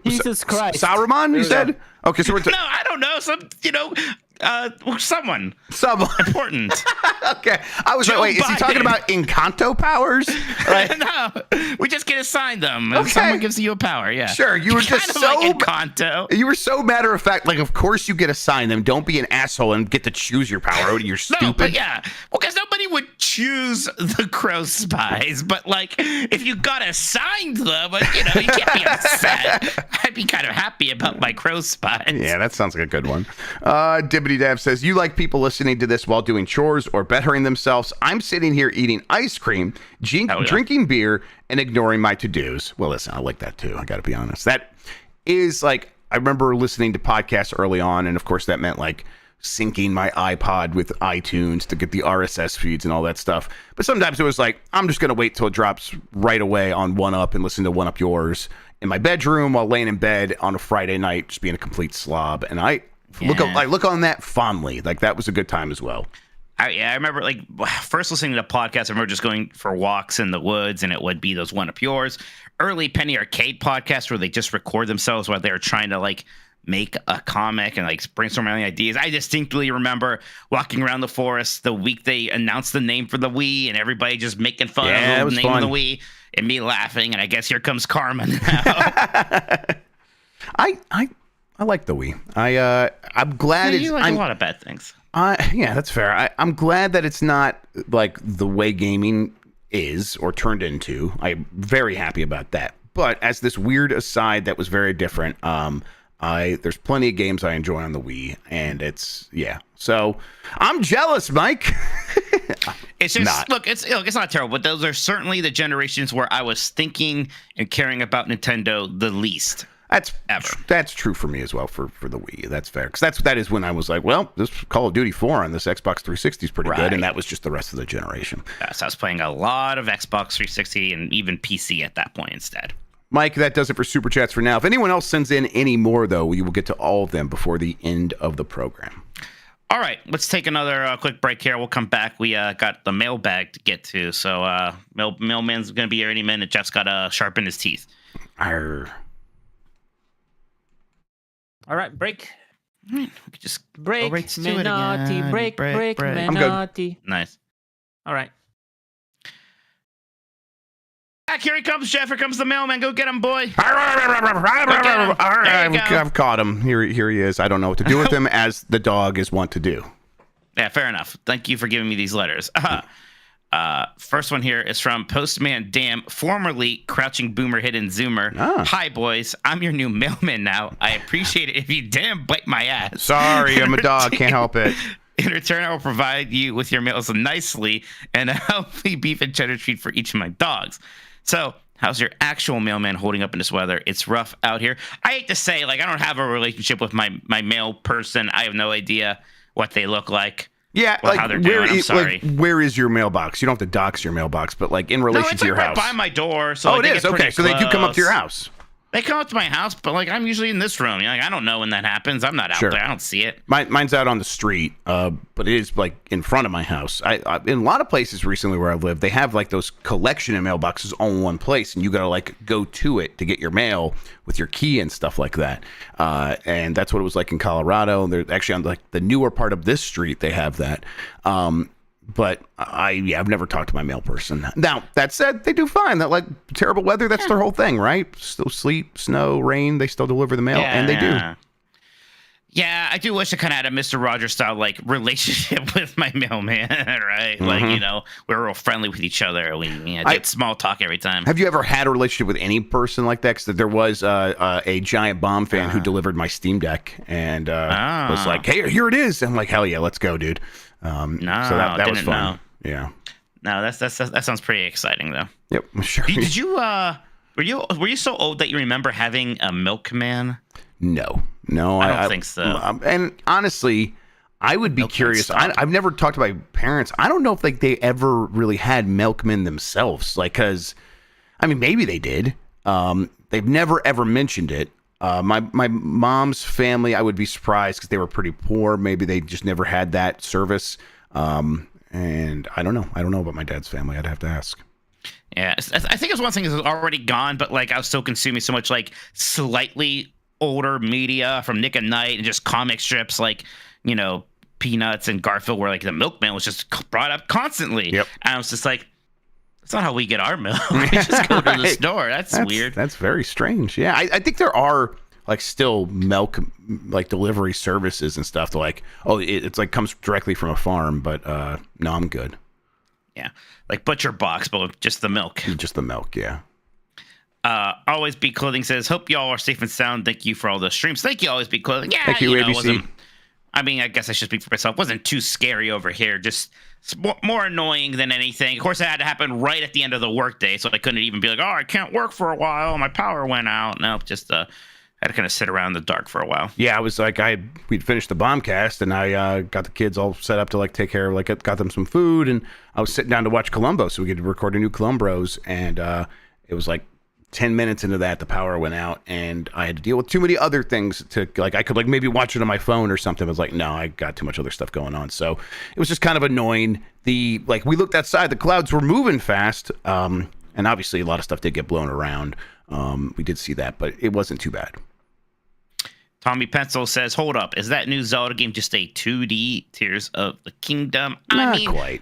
Jesus Christ. Saruman, you said? Okay, so we're no, I don't know. Someone important. Okay, I was like, wait, is he talking about Encanto powers? Right? No, we just get assigned them. Okay. Someone gives you a power. Yeah, sure. You were just kind of so like Encanto. You were so matter of fact. Like, of course you get assigned them. Don't be an asshole and get to choose your power. Oh, you're stupid. No, but yeah, well, because nobody would choose the crow spies. But like, if you got assigned them, you can't be upset. I'd be kind of happy about my crow spies. Yeah, that sounds like a good one. Dibbity Dab says, you like people listening to this while doing chores or bettering themselves. I'm sitting here eating ice cream, drinking beer, and ignoring my to-dos. Well, listen, I like that too. I got to be honest. That is like, I remember listening to podcasts early on, and of course that meant like syncing my iPod with iTunes to get the RSS feeds and all that stuff. But sometimes it was like, I'm just going to wait till it drops right away on One Up and listen to One Up Yours in my bedroom while laying in bed on a Friday night, just being a complete slob. And I look on that fondly. Like, that was a good time as well. I remember, like, first listening to podcasts, I remember just going for walks in the woods, and it would be those One Up Yours. Early Penny Arcade podcasts where they just record themselves while they're trying to, like, make a comic and, like, brainstorm any ideas. I distinctly remember walking around the forest the week they announced the name for the Wii, and everybody just making fun of the name of the Wii, and me laughing, and I guess here comes karma now. I like the Wii. I'm glad you like a lot of bad things. Yeah, that's fair. I'm glad that it's not like the way gaming is or turned into. I'm very happy about that. But as this weird aside that was very different, there's plenty of games I enjoy on the Wii, and so I'm jealous, Mike. It's just it's not terrible, but those are certainly the generations where I was thinking and caring about Nintendo the least. That's true for me as well for the Wii. That's fair, because that is when I was like, well, this Call of Duty 4 on this Xbox 360 is pretty good, and that was just the rest of the generation. So I was playing a lot of Xbox 360 and even PC at that point instead. Mike, that does it for Super Chats for now. If anyone else sends in any more, though, we will get to all of them before the end of the program. All right, let's take another quick break here. We'll come back. We got the mailbag to get to. So mailman's going to be here any minute. Jeff's got to sharpen his teeth. Arr. All right, break. We could just break. Right to Menotti, break, Menotti. Nice. All right. Back, here he comes, Jeff. Here comes the mailman. Go get him, boy. I've caught him. Here he is. I don't know what to do with him, as the dog is wont to do. Yeah, fair enough. Thank you for giving me these letters. First one here is from Postman Dam, formerly Crouching Boomer Hidden Zoomer. Hi, boys. I'm your new mailman now. I appreciate it if you damn bite my ass. Sorry, I'm a dog. Can't help it. In return, I will provide you with your mails nicely and a healthy beef and cheddar treat for each of my dogs. So, how's your actual mailman holding up in this weather? It's rough out here. I hate to say, like, I don't have a relationship with my mail person. I have no idea what they look like. Yeah, like how they're doing. I'm sorry. Like, where is your mailbox? You don't have to dox your mailbox, but like in relation to your house. Right by my door. So it is okay. So they do come up to your house. They come up to my house, but like I'm usually in this room. You know, like, I don't know when that happens. I'm not out there. I don't see it. Mine's out on the street, but it is like in front of my house. I in a lot of places recently where I live, they have like those collection of mailboxes all in one place, and you gotta like go to it to get your mail with your key and stuff like that. And that's what it was like in Colorado. And they're actually on like the newer part of this street. They have that. But I've never talked to my mail person. Now, that said, they do fine. That like terrible weather, that's their whole thing, right? Still sleet, snow, rain, they still deliver the mail, and they do. Yeah, I do wish I kind of had a Mr. Rogers style like relationship with my mailman, right? Like, you know, we're real friendly with each other. We did small talk every time. Have you ever had a relationship with any person like that? Because there was a Giant Bomb fan who delivered my Steam Deck and was like, "Hey, here it is." I'm like, "Hell yeah, let's go, dude." No, so that was fun. know. Yeah. No, that sounds pretty exciting though. Yep, sure. Did you were you so old that you remember having a milkman? No, I don't think so. And honestly, I would be curious. I've never talked to my parents. I don't know if like they ever really had milkmen themselves. Like, cause I mean, maybe they did. They've never ever mentioned it. My mom's family, I would be surprised because they were pretty poor. Maybe they just never had that service. And I don't know. I don't know about my dad's family. I'd have to ask. Yeah, I think it's one thing that's already gone, but like I was still consuming so much like slightly older media from Nick at Night and just comic strips like, you know, Peanuts and Garfield, where like the milkman was just brought up constantly. Yep. And I was just like, that's not how we get our milk. We just go to the store. That's weird. That's very strange. Yeah, I think there are like still milk like delivery services and stuff. To like, oh, it's like comes directly from a farm, but no, I'm good. Yeah, like Butcher Box, but with just the milk. Just the milk, yeah. Always Be Clothing says, hope y'all are safe and sound. Thank you for all the streams. Thank you, Always Be Clothing. Yeah, thank you, ABC. I mean, I guess I should speak for myself. Wasn't too scary over here. Just more annoying than anything. Of course, it had to happen right at the end of the workday, so I couldn't even be like, oh, I can't work for a while. My power went out. No, just had to kind of sit around in the dark for a while. Yeah, I was like, we'd finished the Bombcast, and I got the kids all set up to like take care of, like, got them some food, and I was sitting down to watch Columbo, so we could record a new Columbros, and it was like 10 minutes into that, the power went out, and I had to deal with too many other things to, like, I could like maybe watch it on my phone or something. I was like, no, I got too much other stuff going on. So it was just kind of annoying. We looked outside, the clouds were moving fast, and obviously a lot of stuff did get blown around. We did see that, but it wasn't too bad. Tommy Pencil says, hold up, is that new Zelda game just a 2D Tears of the Kingdom? Not quite.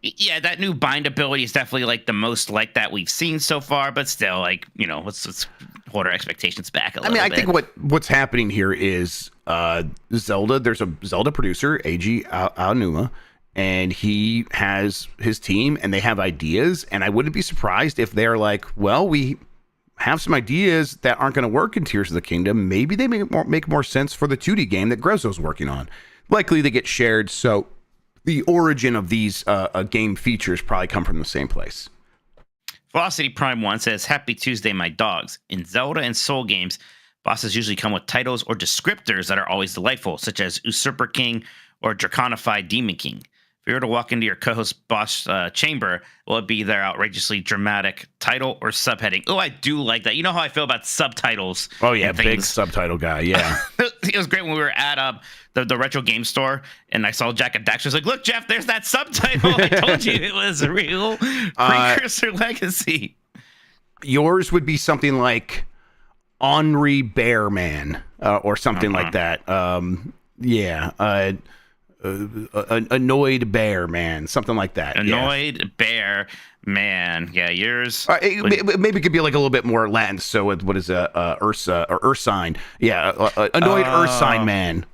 Yeah, that new bind ability is definitely like the most like that we've seen so far, but still, like, you know, let's hold our expectations back a little bit. I think what's happening here is Zelda. There's a Zelda producer, Eiji Aonuma, and he has his team, and they have ideas. And I wouldn't be surprised if they're like, well, we have some ideas that aren't going to work in Tears of the Kingdom. Maybe they make more sense for the 2D game that Grezzo's working on. Likely they get shared, so the origin of these game features probably come from the same place. Velocity Prime 1 says, happy Tuesday, my dogs. In Zelda and Soul games, bosses usually come with titles or descriptors that are always delightful, such as Usurper King or Draconified Demon King. If you were to walk into your co-host boss chamber, will it be their outrageously dramatic title or subheading? Oh, I do like that. You know how I feel about subtitles. Oh, yeah, big subtitle guy, yeah. It was great when we were at the retro game store, and I saw Jack and Dax was like, look, Jeff, there's that subtitle. I told you it was a real precursor legacy. Yours would be something like Henri Bearman or something like that. Annoyed Bear Man, something like that. Annoyed Bear Man. Yeah, yours. Maybe it could be like a little bit more Latin. So what is Ursa or Ursine? Yeah, annoyed Ursine Man.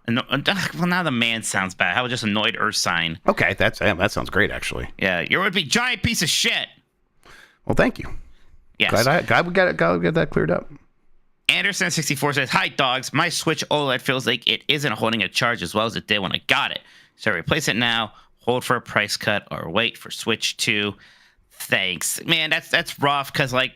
Well, now the man sounds bad. How about just annoyed Ursine? Okay, that sounds great, actually. Yeah, you would be giant piece of shit. Well, thank you. Yes. Glad we got that cleared up. Anderson64 says, hi, dogs. My Switch OLED feels like it isn't holding a charge as well as it did when I got it. So replace it now, hold for a price cut, or wait for Switch 2. Thanks. Man, that's rough because, like,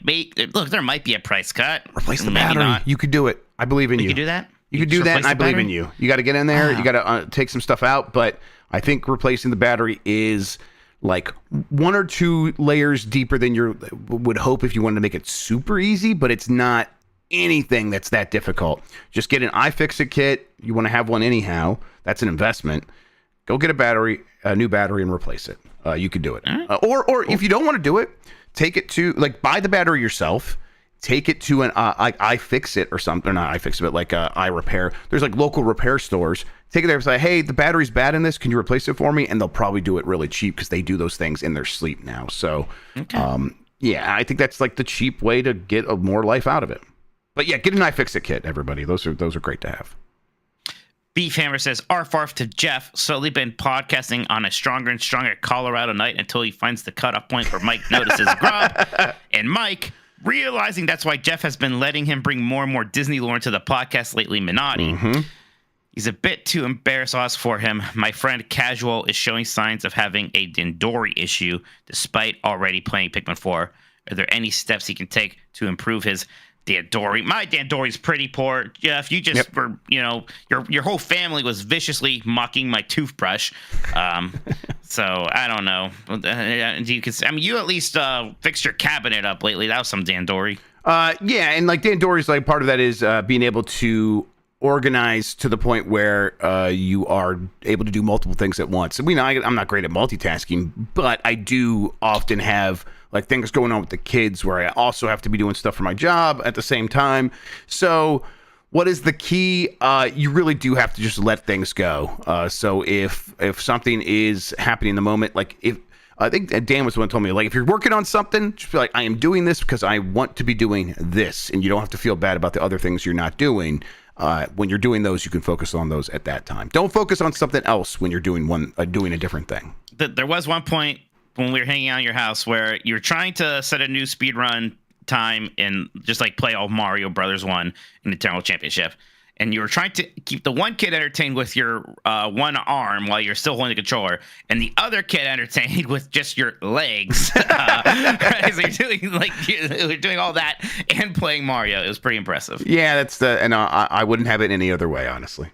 look, there might be a price cut. Replace the battery. Not. You could do it. I believe in you. You could do that? You could do that, and I believe in you. You got to get in there. You got to take some stuff out, but I think replacing the battery is like 1 or 2 layers deeper than you would hope if you wanted to make it super easy, but it's not anything that's that difficult. Just get an iFixit kit. You want to have one anyhow. That's an investment. Go get a new battery, and replace it. You could do it. Or if you don't want to do it, take it to, like, buy the battery yourself. Take it to an iFixit or something. Or not iFixit, but like iRepair. There's like local repair stores. Take it there and say, hey, the battery's bad in this. Can you replace it for me? And they'll probably do it really cheap because they do those things in their sleep now. So, yeah, I think that's like the cheap way to get more life out of it. But yeah, get an iFixit kit, everybody. Those are great to have. Beef Hammer says, arf arf to Jeff, slowly been podcasting on a stronger and stronger Colorado night until he finds the cutoff point where Mike notices Grubb. And Mike, realizing that's why Jeff has been letting him bring more and more Disney lore into the podcast lately, Minotti. He's a bit too embarrassed for him. My friend Casual is showing signs of having a Dandori issue despite already playing Pikmin 4. Are there any steps he can take to improve his Dandori? My Dandori's pretty poor. Jeff, you just were, your whole family was viciously mocking my toothbrush. So I don't know. You at least fixed your cabinet up lately. That was some Dandori. Yeah, and like Dandori's like part of that is being able to organize to the point where you are able to do multiple things at once. I'm not great at multitasking, but I do often have like things going on with the kids where I also have to be doing stuff for my job at the same time. So what is the key? You really do have to just let things go. So if something is happening in the moment, like if I think Dan was the one who told me, like, if you're working on something, just be like, I am doing this because I want to be doing this. And you don't have to feel bad about the other things you're not doing. When you're doing those, you can focus on those at that time. Don't focus on something else when you're doing doing a different thing. There was one point when we were hanging out in your house where you were trying to set a new speed run time and just like play all Mario Brothers 1 in the Eternal Championship. And you were trying to keep the one kid entertained with your one arm while you're still holding the controller, and the other kid entertained with just your legs. Right? So you're doing all that and playing Mario. It was pretty impressive. Yeah, I wouldn't have it any other way, honestly.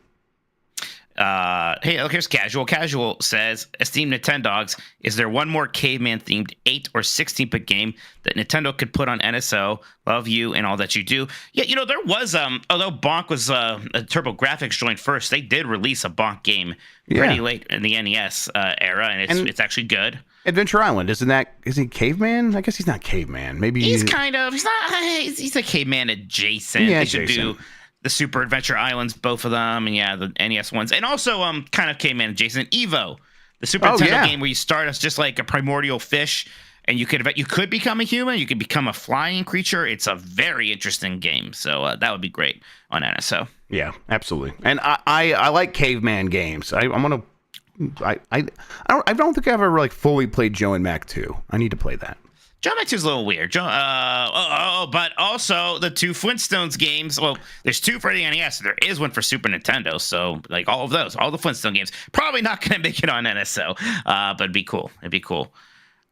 Hey, look, here's Casual. Casual says, esteemed Nintendogs, is there one more caveman-themed 8 or 16-bit game that Nintendo could put on NSO? Love you and all that you do. Yeah, there was, although Bonk was a TurboGrafx joined first, they did release a Bonk game pretty late in the NES era, and it's actually good. Adventure Island, is he caveman? I guess he's not caveman. Maybe he's a caveman adjacent. Yeah, they should do the Super Adventure Islands, both of them, and the NES ones, and also kind of caveman adjacent Evo, the Super Nintendo game where you start as just like a primordial fish, and you could become a human, you could become a flying creature. It's a very interesting game, so that would be great on NSO. Yeah, absolutely. And I like caveman games. I don't think I've ever like fully played Joe and Mac 2. I need to play that. John Mac 2 is a little weird. But also the two Flintstones games. Well, there's two for the NES. There is one for Super Nintendo. So, like, all of those, all the Flintstone games, probably not going to make it on NSO. But it'd be cool.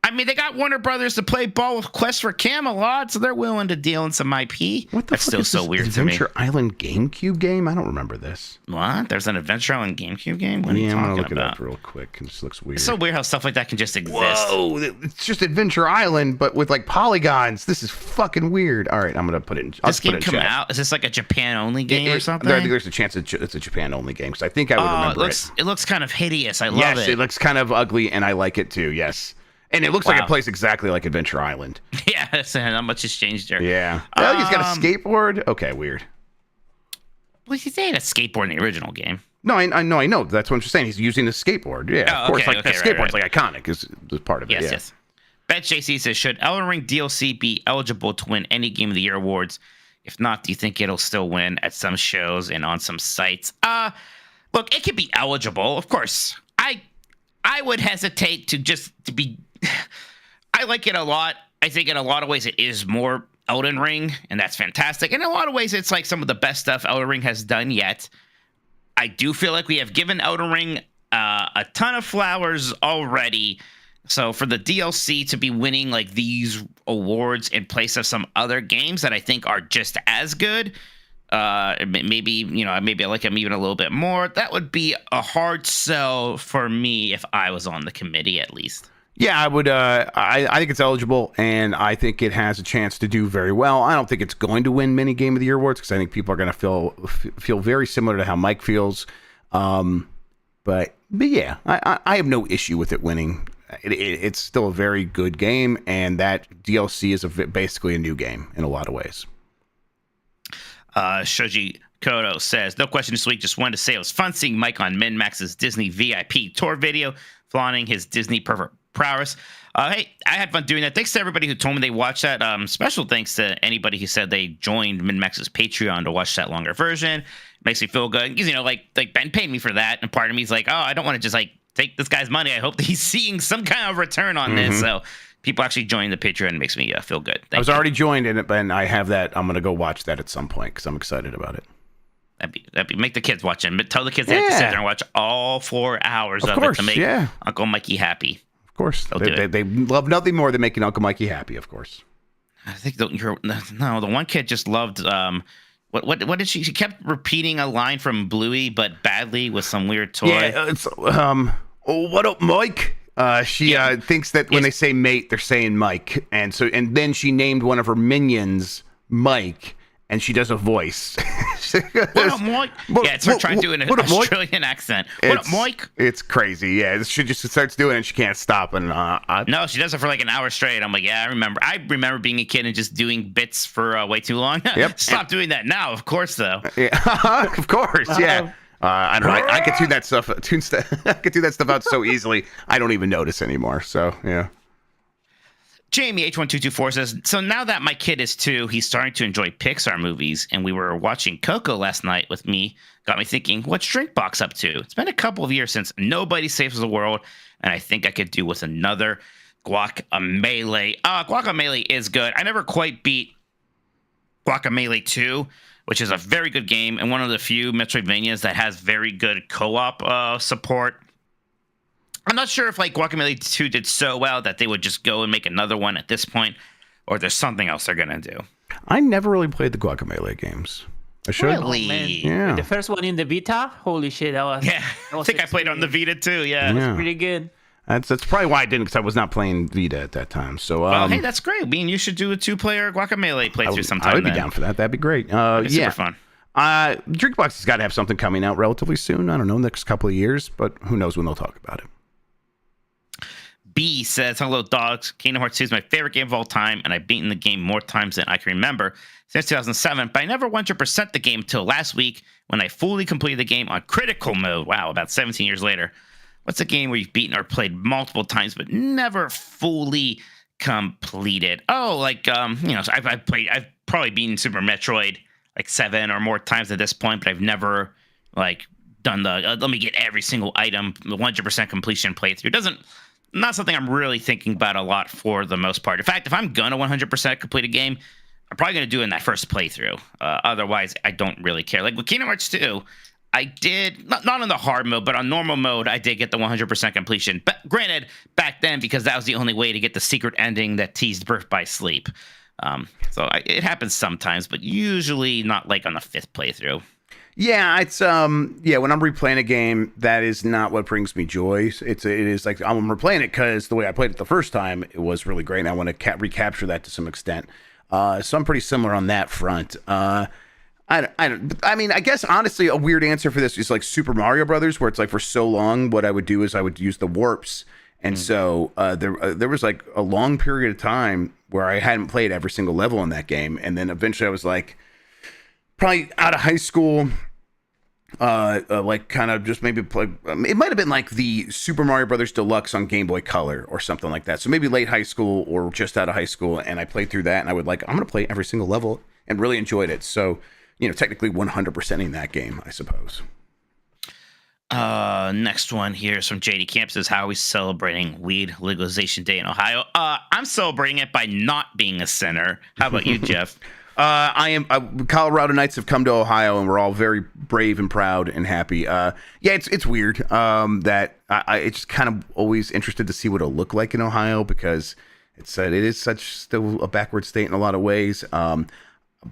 I mean, they got Warner Brothers to play ball with Quest for Camelot, so they're willing to deal in some IP. What the That's fuck still is so this weird to me. Adventure Island GameCube game? I don't remember this. What? There's an Adventure Island GameCube game? What are you talking I'm gonna look about? it up real quick. This looks weird. It's so weird how stuff like that can just exist. Whoa! It's just Adventure Island, but with like polygons. This is fucking weird. All right, I'm gonna put it in. This game come out? Is this like a Japan-only game or something? I think there's a chance it's a Japan-only game, because I think I would remember it. It looks kind of hideous. I love it. Yes, it looks kind of ugly, and I like it too. Yes. And it looks like it plays exactly like Adventure Island. Yeah, so not much has changed there. Yeah. Oh, he's got a skateboard? Okay, weird. Well, he had a skateboard in the original game. No, I know. That's what I'm just saying. He's using a skateboard. Yeah, of course. That skateboard's like iconic is part of it. Yes. Bet JC says, should Elden Ring DLC be eligible to win any Game of the Year awards? If not, do you think it'll still win at some shows and on some sites? Look, it could be eligible, of course. I would hesitate to be. I like it a lot. I think in a lot of ways it is more Elden Ring, and that's fantastic. In a lot of ways, it's like some of the best stuff Elden Ring has done yet. I do feel like we have given Elden Ring a ton of flowers already. So for the DLC to be winning like these awards in place of some other games that I think are just as good, maybe I like them even a little bit more. That would be a hard sell for me if I was on the committee, at least. Yeah, I would. I think it's eligible, and I think it has a chance to do very well. I don't think it's going to win many Game of the Year awards because I think people are going to feel very similar to how Mike feels. But yeah, I have no issue with it winning. It's still a very good game, and that DLC is basically a new game in a lot of ways. Shoji Kodo says, no question this week, just wanted to say it was fun seeing Mike on MinMax's Disney VIP tour video, flaunting his Disney prowess. Hey, I had fun doing that. Thanks to everybody who told me they watched that. Special thanks to anybody who said they joined MinMax's Patreon to watch that longer version. Makes me feel good because like Ben paid me for that, and part of me is like, oh, I don't want to just take this guy's money. I hope that he's seeing some kind of return on this. So people actually joining the Patreon makes me feel good. I was already joined in it, and I have that. I'm gonna go watch that at some point because I'm excited about it. That'd be make the kids watch it. But tell the kids they have to sit there and watch all 4 hours of it to make Uncle Mikey happy. Of course, they love nothing more than making Uncle Mikey happy. Of course. I think the one kid just loved what did she kept repeating a line from Bluey but badly with some weird toy. Yeah, it's what up, Mike? She thinks that when they say mate, they're saying Mike, and then she named one of her minions Mike. And she does a voice. What up, Mike? Yeah, it's her trying to do an Australian acccent. What up, Mike? It's crazy. Yeah, she just starts doing it and she can't stop. And no, she does it for like an hour straight. I'm like, yeah, I remember being a kid and just doing bits for way too long. Yep. Stop doing that now, of course, though. Yeah, of course, yeah. I don't know. I could tune that stuff. I could do that stuff out so easily. I don't even notice anymore. So yeah. Jamie H1224 says, so now that my kid is 2, he's starting to enjoy Pixar movies, and we were watching Coco last night with me. Got me thinking, what's Drinkbox up to? It's been a couple of years since Nobody Saves the World, and I think I could do with another Guacamelee. Guacamelee is good. I never quite beat Guacamelee 2, which is a very good game, and one of the few Metroidvanias that has very good co-op support. I'm not sure if Guacamelee 2 did so well that they would just go and make another one at this point, or there's something else they're gonna do. I never really played the Guacamelee games. I should. Really? Yeah. The first one in the Vita, holy shit, that was. Yeah, I think I played on the Vita too. Yeah, it was pretty good. That's probably why I didn't, because I was not playing Vita at that time. So, well, hey, that's great. I mean, you should do a 2-player Guacamelee playthrough sometime. I would be down for that. That'd be great. Super fun. Drinkbox has got to have something coming out relatively soon. I don't know, next couple of years, but who knows when they'll talk about it. B says, hello, dogs. Kingdom Hearts 2 is my favorite game of all time, and I've beaten the game more times than I can remember since 2007, but I never 100% the game until last week when I fully completed the game on critical mode. Wow, about 17 years later. What's a game where you've beaten or played multiple times but never fully completed? Oh, I've probably beaten Super Metroid 7 or more times at this point, but I've never done the let me get every single item, the 100% completion playthrough. Not something I'm really thinking about a lot for the most part. In fact, if I'm gonna 100% complete a game, I'm probably gonna do it in that first playthrough. Otherwise, I don't really care. Like with Kingdom Hearts 2, I did not on the hard mode, but on normal mode, I did get the 100% completion. But granted, back then, because that was the only way to get the secret ending that teased Birth by Sleep. It happens sometimes, but usually not on the 5th playthrough. Yeah, it's when I'm replaying a game, that is not what brings me joy. It is I'm replaying it because the way I played it the first time, it was really great, and I want to recapture that to some extent. So I'm pretty similar on that front. I guess honestly, a weird answer for this is Super Mario Brothers, where it's for so long, what I would do is I would use the warps, and so there was a long period of time where I hadn't played every single level in that game, and then eventually I was probably out of high school. Kind of just maybe play. It might have been the Super Mario Brothers Deluxe on Game Boy Color or something like that. So maybe late high school or just out of high school, and I played through that, and I would I'm going to play every single level, and really enjoyed it. So technically 100%ing that game, I suppose. Next one here is from JD Camp. Says, how are we celebrating weed legalization day in Ohio? I'm celebrating it by not being a sinner. How about you, Jeff? I am. Colorado Knights have come to Ohio, and we're all very brave and proud and happy. It's weird that it's just kind of always interested to see what it'll look like in Ohio, because it is such still a backward state in a lot of ways.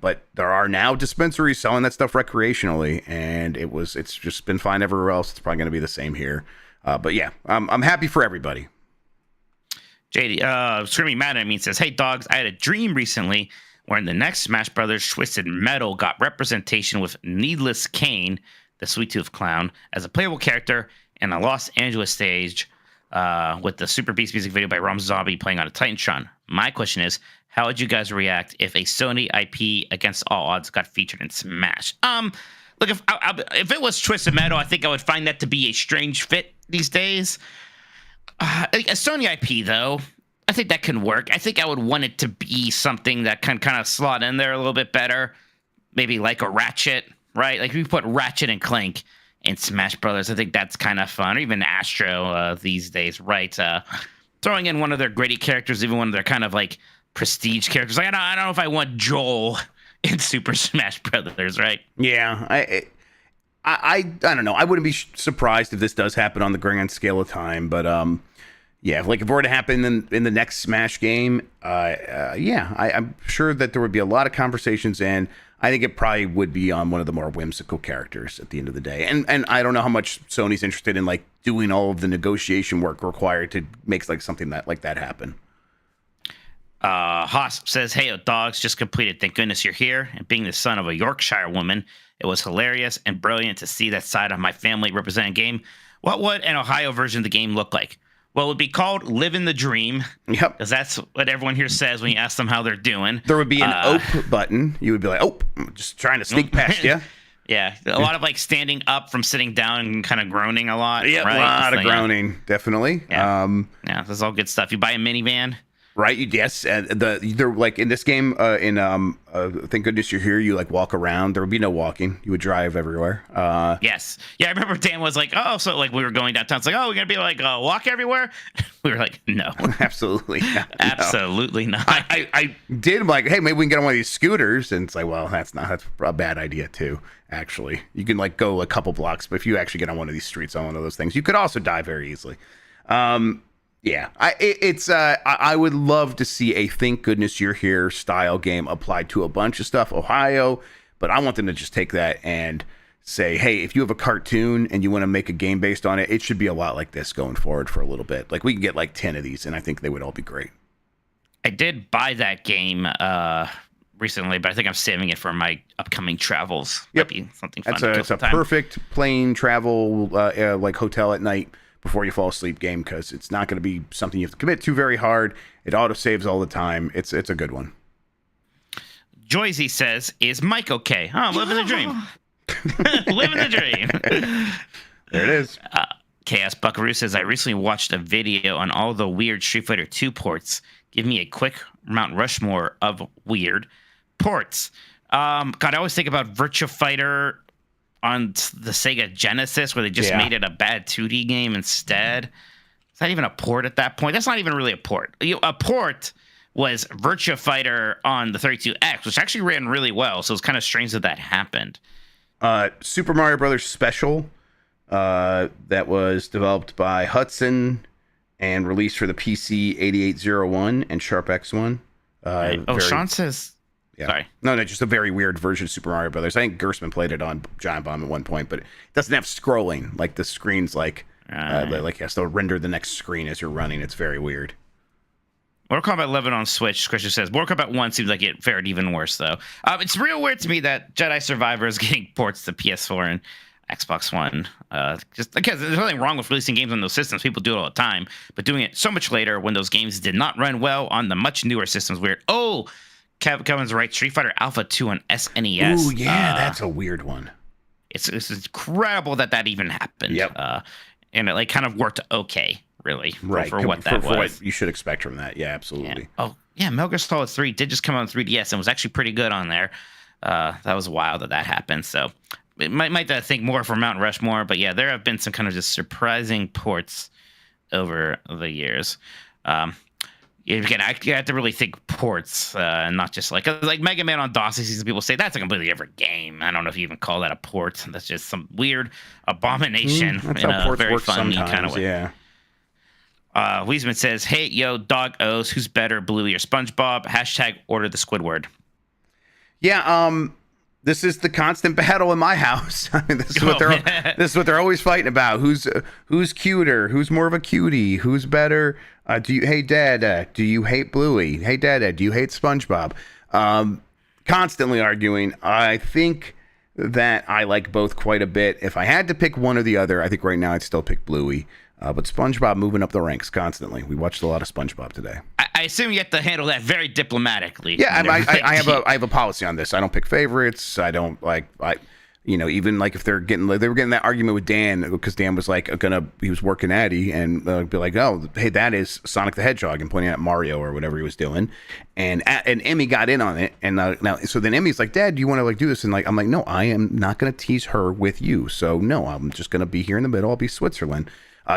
But there are now dispensaries selling that stuff recreationally, and it's just been fine everywhere else. It's probably going to be the same here. But yeah, I'm happy for everybody. JD, Screaming Mad at me says, hey dogs, I had a dream recently where in the next Smash Brothers Twisted Metal got representation with Needless Kane, the Sweet Tooth Clown, as a playable character in a Los Angeles stage with the Super Beast music video by Rom Zombie playing on a Titantron. My question is, how would you guys react if a Sony IP against all odds got featured in Smash? Look, if it was Twisted Metal, I think I would find that to be a strange fit these days. a Sony IP though, I think that can work. I think I would want it to be something that can kind of slot in there a little bit better. Maybe like a Ratchet, right? Like if you put Ratchet and Clank in Smash Brothers, I think that's kind of fun. Or even Astro these days, right? Throwing in one of their gritty characters, even one of their kind of like prestige characters. Like I don't know if I want Joel in Super Smash Brothers, right? Yeah, I don't know. I wouldn't be surprised if this does happen on the grand scale of time, but yeah, like if it were to happen in the next Smash game, I'm sure that there would be a lot of conversations, and I think it probably would be on one of the more whimsical characters at the end of the day. And I don't know how much Sony's interested in like doing all of the negotiation work required to make like something like that happen. Haas says, "Hey, dogs, just completed. Thank goodness you're here. And being the son of a Yorkshire woman, it was hilarious and brilliant to see that side of my family represented game. What would an Ohio version of the game look like? Well, it would be called Living the Dream. Yep. Because that's what everyone here says when you ask them how they're doing. There would be an ope button. You would be like, oh, I'm just trying to sneak past you. Yeah. A lot of like standing up from sitting down and kind of groaning a lot. Yeah, right? a lot of groaning, definitely. Yeah. That's all good stuff. You buy a minivan. Right. Yes. And they're like in this game, thank goodness you're here. You like walk around. There would be no walking. You would drive everywhere. Yes. Yeah. I remember Dan was like, oh, so like we were going downtown. It's like, oh, we're going to be like walk everywhere. We were like, no, absolutely not. Absolutely not. I did. I'm like, hey, maybe we can get on one of these scooters. And it's like, well, that's a bad idea too. Actually, you can like go a couple blocks, but if you actually get on one of these streets on one of those things, you could also die very easily. Yeah, I would love to see a thank goodness you're here style game applied to a bunch of stuff, Ohio, but I want them to just take that and say, hey, if you have a cartoon and you want to make a game based on it, it should be a lot like this going forward for a little bit. Like we can get like 10 of these, and I think they would all be great. I did buy that game recently, but I think I'm saving it for my upcoming travels. Yep. Might be something fun. It's a perfect plane travel, like hotel at night before you fall asleep game, because it's not going to be something you have to commit to very hard. It auto saves all the time. It's a good one. Joyzy says, is Mike okay? Oh, I'm living the dream. Living the dream. There it is. Chaos Buckaroo says, I recently watched a video on all the weird Street Fighter 2 ports. Give me a quick Mount Rushmore of weird ports. God, I always think about Virtua Fighter on the Sega Genesis, where they just made it a bad 2D game instead. It's not even a port at that point. That's not even really a port. A port was Virtua Fighter on the 32X, which actually ran really well, so it's kind of strange that happened. Super Mario Brothers Special, that was developed by Hudson and released for the PC 8801 and Sharp X1. Sean says... Yeah. Sorry. No, just a very weird version of Super Mario Brothers. I think Gersman played it on Giant Bomb at one point, but it doesn't have scrolling. Like the screen's like you has to render the next screen as you're running. It's very weird. Mortal Kombat 11 on Switch, Christian says. Mortal Kombat 1 seems like it fared even worse, though. It's real weird to me that Jedi Survivor is getting ports to PS4 and Xbox One. Just because there's nothing wrong with releasing games on those systems. People do it all the time. But doing it so much later when those games did not run well on the much newer systems, weird. Oh, Kevin's right. Street Fighter Alpha 2 on SNES. Ooh, yeah, that's a weird one. It's incredible that even happened. Yep. And it like kind of worked okay, really, right. for what that was. For what you should expect from that. Yeah, absolutely. Yeah. Oh, yeah, Metal Gear Solid 3 did just come on 3DS and was actually pretty good on there. That was wild that happened. So it might think more for Mount Rushmore, but yeah, there have been some kind of just surprising ports over the years. Again, I have to really think ports, not just like Mega Man on DOS. Season people say that's a completely different game. I don't know if you even call that a port. That's just some weird abomination that's in how a ports very work funny sometimes, kind of way. Yeah. Weisman says, "Hey, yo, dog O's, who's better, Bluey or SpongeBob?" # order the Squidward. Yeah. This is the constant battle in my house. I mean, this is what they're always fighting about. Who's cuter? Who's more of a cutie? Who's better? Hey Dad, do you hate Bluey? Hey Dad, do you hate SpongeBob? Constantly arguing. I think that I like both quite a bit. If I had to pick one or the other, I think right now I'd still pick Bluey. But SpongeBob moving up the ranks constantly. We watched a lot of SpongeBob today. I assume you have to handle that very diplomatically. Yeah, I have a policy on this. I don't pick favorites. I don't even like if they were getting that argument with Dan because Dan was like he was working Addy and be like, oh, hey, that is Sonic the Hedgehog and pointing at Mario or whatever he was doing, and Emmy got in on it, and now so then Emmy's like, Dad, do you want to like do this? And like I'm like, no, I am not going to tease her with you, so no, I'm just going to be here in the middle. I'll be Switzerland.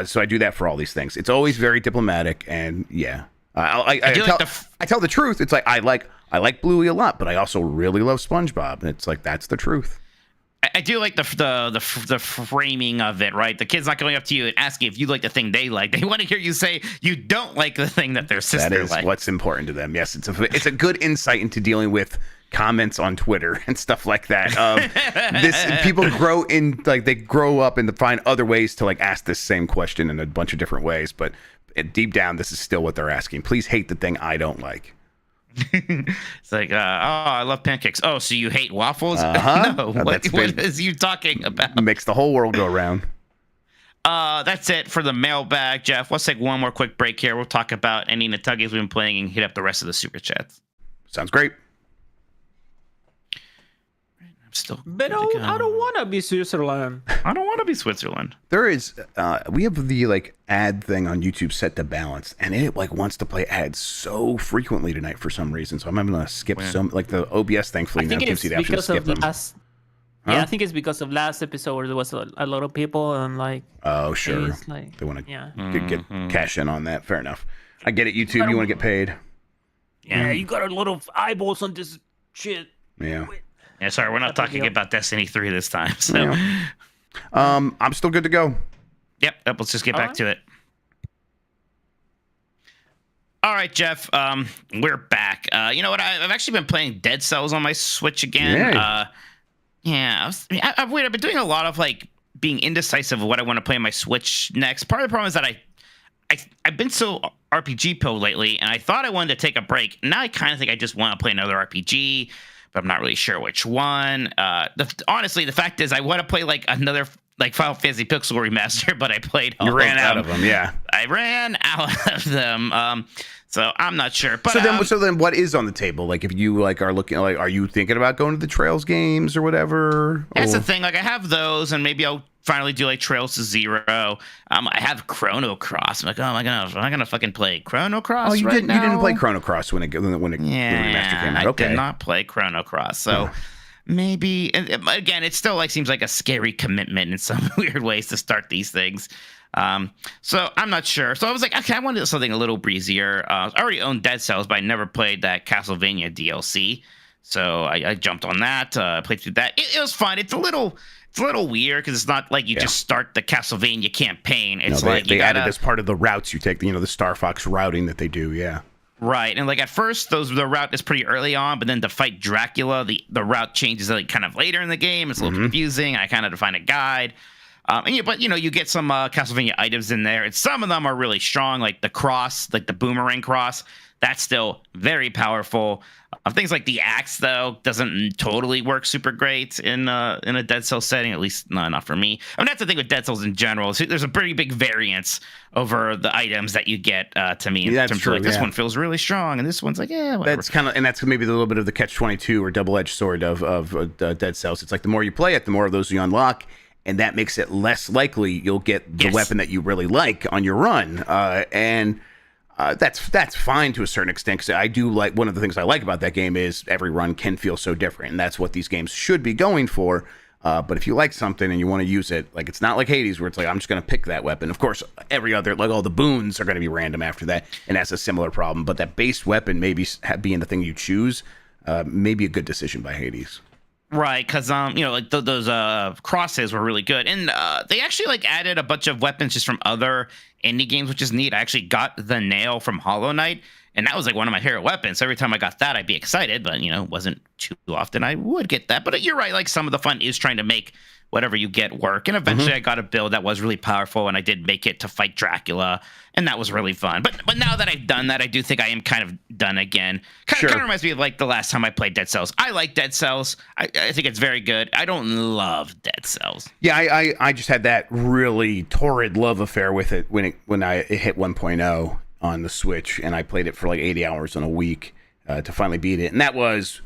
So I do that for all these things. It's always very diplomatic, and yeah, I tell the truth. It's like I like Bluey a lot, but I also really love SpongeBob, and it's like that's the truth. I do like the framing of it, right? The kid's not going up to you and asking if you like the thing they like. They want to hear you say you don't like the thing that their sister likes. That is what's important to them. Yes, it's a good insight into dealing with comments on Twitter and stuff like that. People grow up and find other ways to like ask this same question in a bunch of different ways, but deep down, this is still what they're asking. Please hate the thing I don't like. It's like, I love pancakes. Oh, so you hate waffles? No, what is you talking about? Makes the whole world go around. That's it for the mailbag, Jeff. Let's take one more quick break here. We'll talk about any Nintendogs we've been playing and hit up the rest of the super chats. Sounds great. But I don't want to be Switzerland. I don't want to be Switzerland. There is, we have the like ad thing on YouTube set to balance, and it like wants to play ads so frequently tonight for some reason. So I'm having to skip some like the OBS. Thankfully, now gives you the option to skip them. Yeah, I think it's because of last episode where there was a lot of people and like. Oh sure, like, they want to get cash in on that. Fair enough. I get it. YouTube, you want to get paid. Yeah, you got a lot of eyeballs on this shit. Yeah. Yeah, sorry, we're not talking about Destiny 3 this time. So, yeah. I'm still good to go. Yep. Let's just get back to it. All right, Jeff. We're back. You know what? I've actually been playing Dead Cells on my Switch again. I've been doing a lot of like being indecisive of what I want to play on my Switch next. Part of the problem is that I've been so RPG pilled lately, and I thought I wanted to take a break. Now I kind of think I just want to play another RPG. But I'm not really sure which one. Honestly, the fact is I want to play like another like Final Fantasy Pixel Remaster, but I played all You ran of out of them, yeah. I ran out of them. So I'm not sure. But so then what is on the table? Like if you like are looking like are you thinking about going to the Trails games or whatever? That's the thing. Like I have those, and maybe I'll finally do like Trails to Zero. I have Chrono Cross. I'm like, oh my god, am I gonna fucking play Chrono Cross? Oh, you didn't play Chrono Cross when it remaster came out. Okay. I did not play Chrono Cross. So maybe, and again, it still like seems like a scary commitment in some weird ways to start these things. So I'm not sure. So I was like, okay, I wanted something a little breezier. I already owned Dead Cells, but I never played that Castlevania DLC. So I jumped on that, played through that. It was fun. It's a little weird because it's not like you just start the Castlevania campaign. It's they added as part of the routes you take, the Star Fox routing that they do. Yeah. Right. And like at first the route is pretty early on, but then to fight Dracula, the route changes like kind of later in the game. It's a little confusing. I kind of had to find a guide. But you get some Castlevania items in there, and some of them are really strong, like the cross, like the boomerang cross. That's still very powerful. Things like the axe, though, doesn't totally work super great in a Dead Cells setting, at least not for me. I mean, that's the thing with Dead Cells in general. So there's a pretty big variance over the items that you get to me. That's true. Like, this one feels really strong, and this one's like, whatever. That's maybe a little bit of the catch-22 or double-edged sword of Dead Cells. It's like the more you play it, the more of those you unlock. And that makes it less likely you'll get the weapon that you really like on your run. That's fine to a certain extent, because I do like, one of the things I like about that game is every run can feel so different. And that's what these games should be going for. But if you like something and you want to use it, like it's not like Hades where it's like, I'm just going to pick that weapon. Of course, every other, like all the boons are going to be random after that. And that's a similar problem. But that base weapon maybe being the thing you choose, may be a good decision by Hades. Right, because like those crosses were really good, and they actually like added a bunch of weapons just from other indie games, which is neat. I actually got the nail from Hollow Knight, and that was like one of my favorite weapons. So every time I got that, I'd be excited, but wasn't too often I would get that. But you're right, like some of the fun is trying to make whatever you get work, and eventually I got a build that was really powerful, and I did make it to fight Dracula, and that was really fun. But now that I've done that, I do think I am kind of done again. Kind of reminds me of like the last time I played Dead Cells. I like Dead Cells. I think it's very good. I don't love Dead Cells. Yeah, I just had that really torrid love affair with it when it hit 1.0 on the Switch, and I played it for like 80 hours in a week to finally beat it, and that was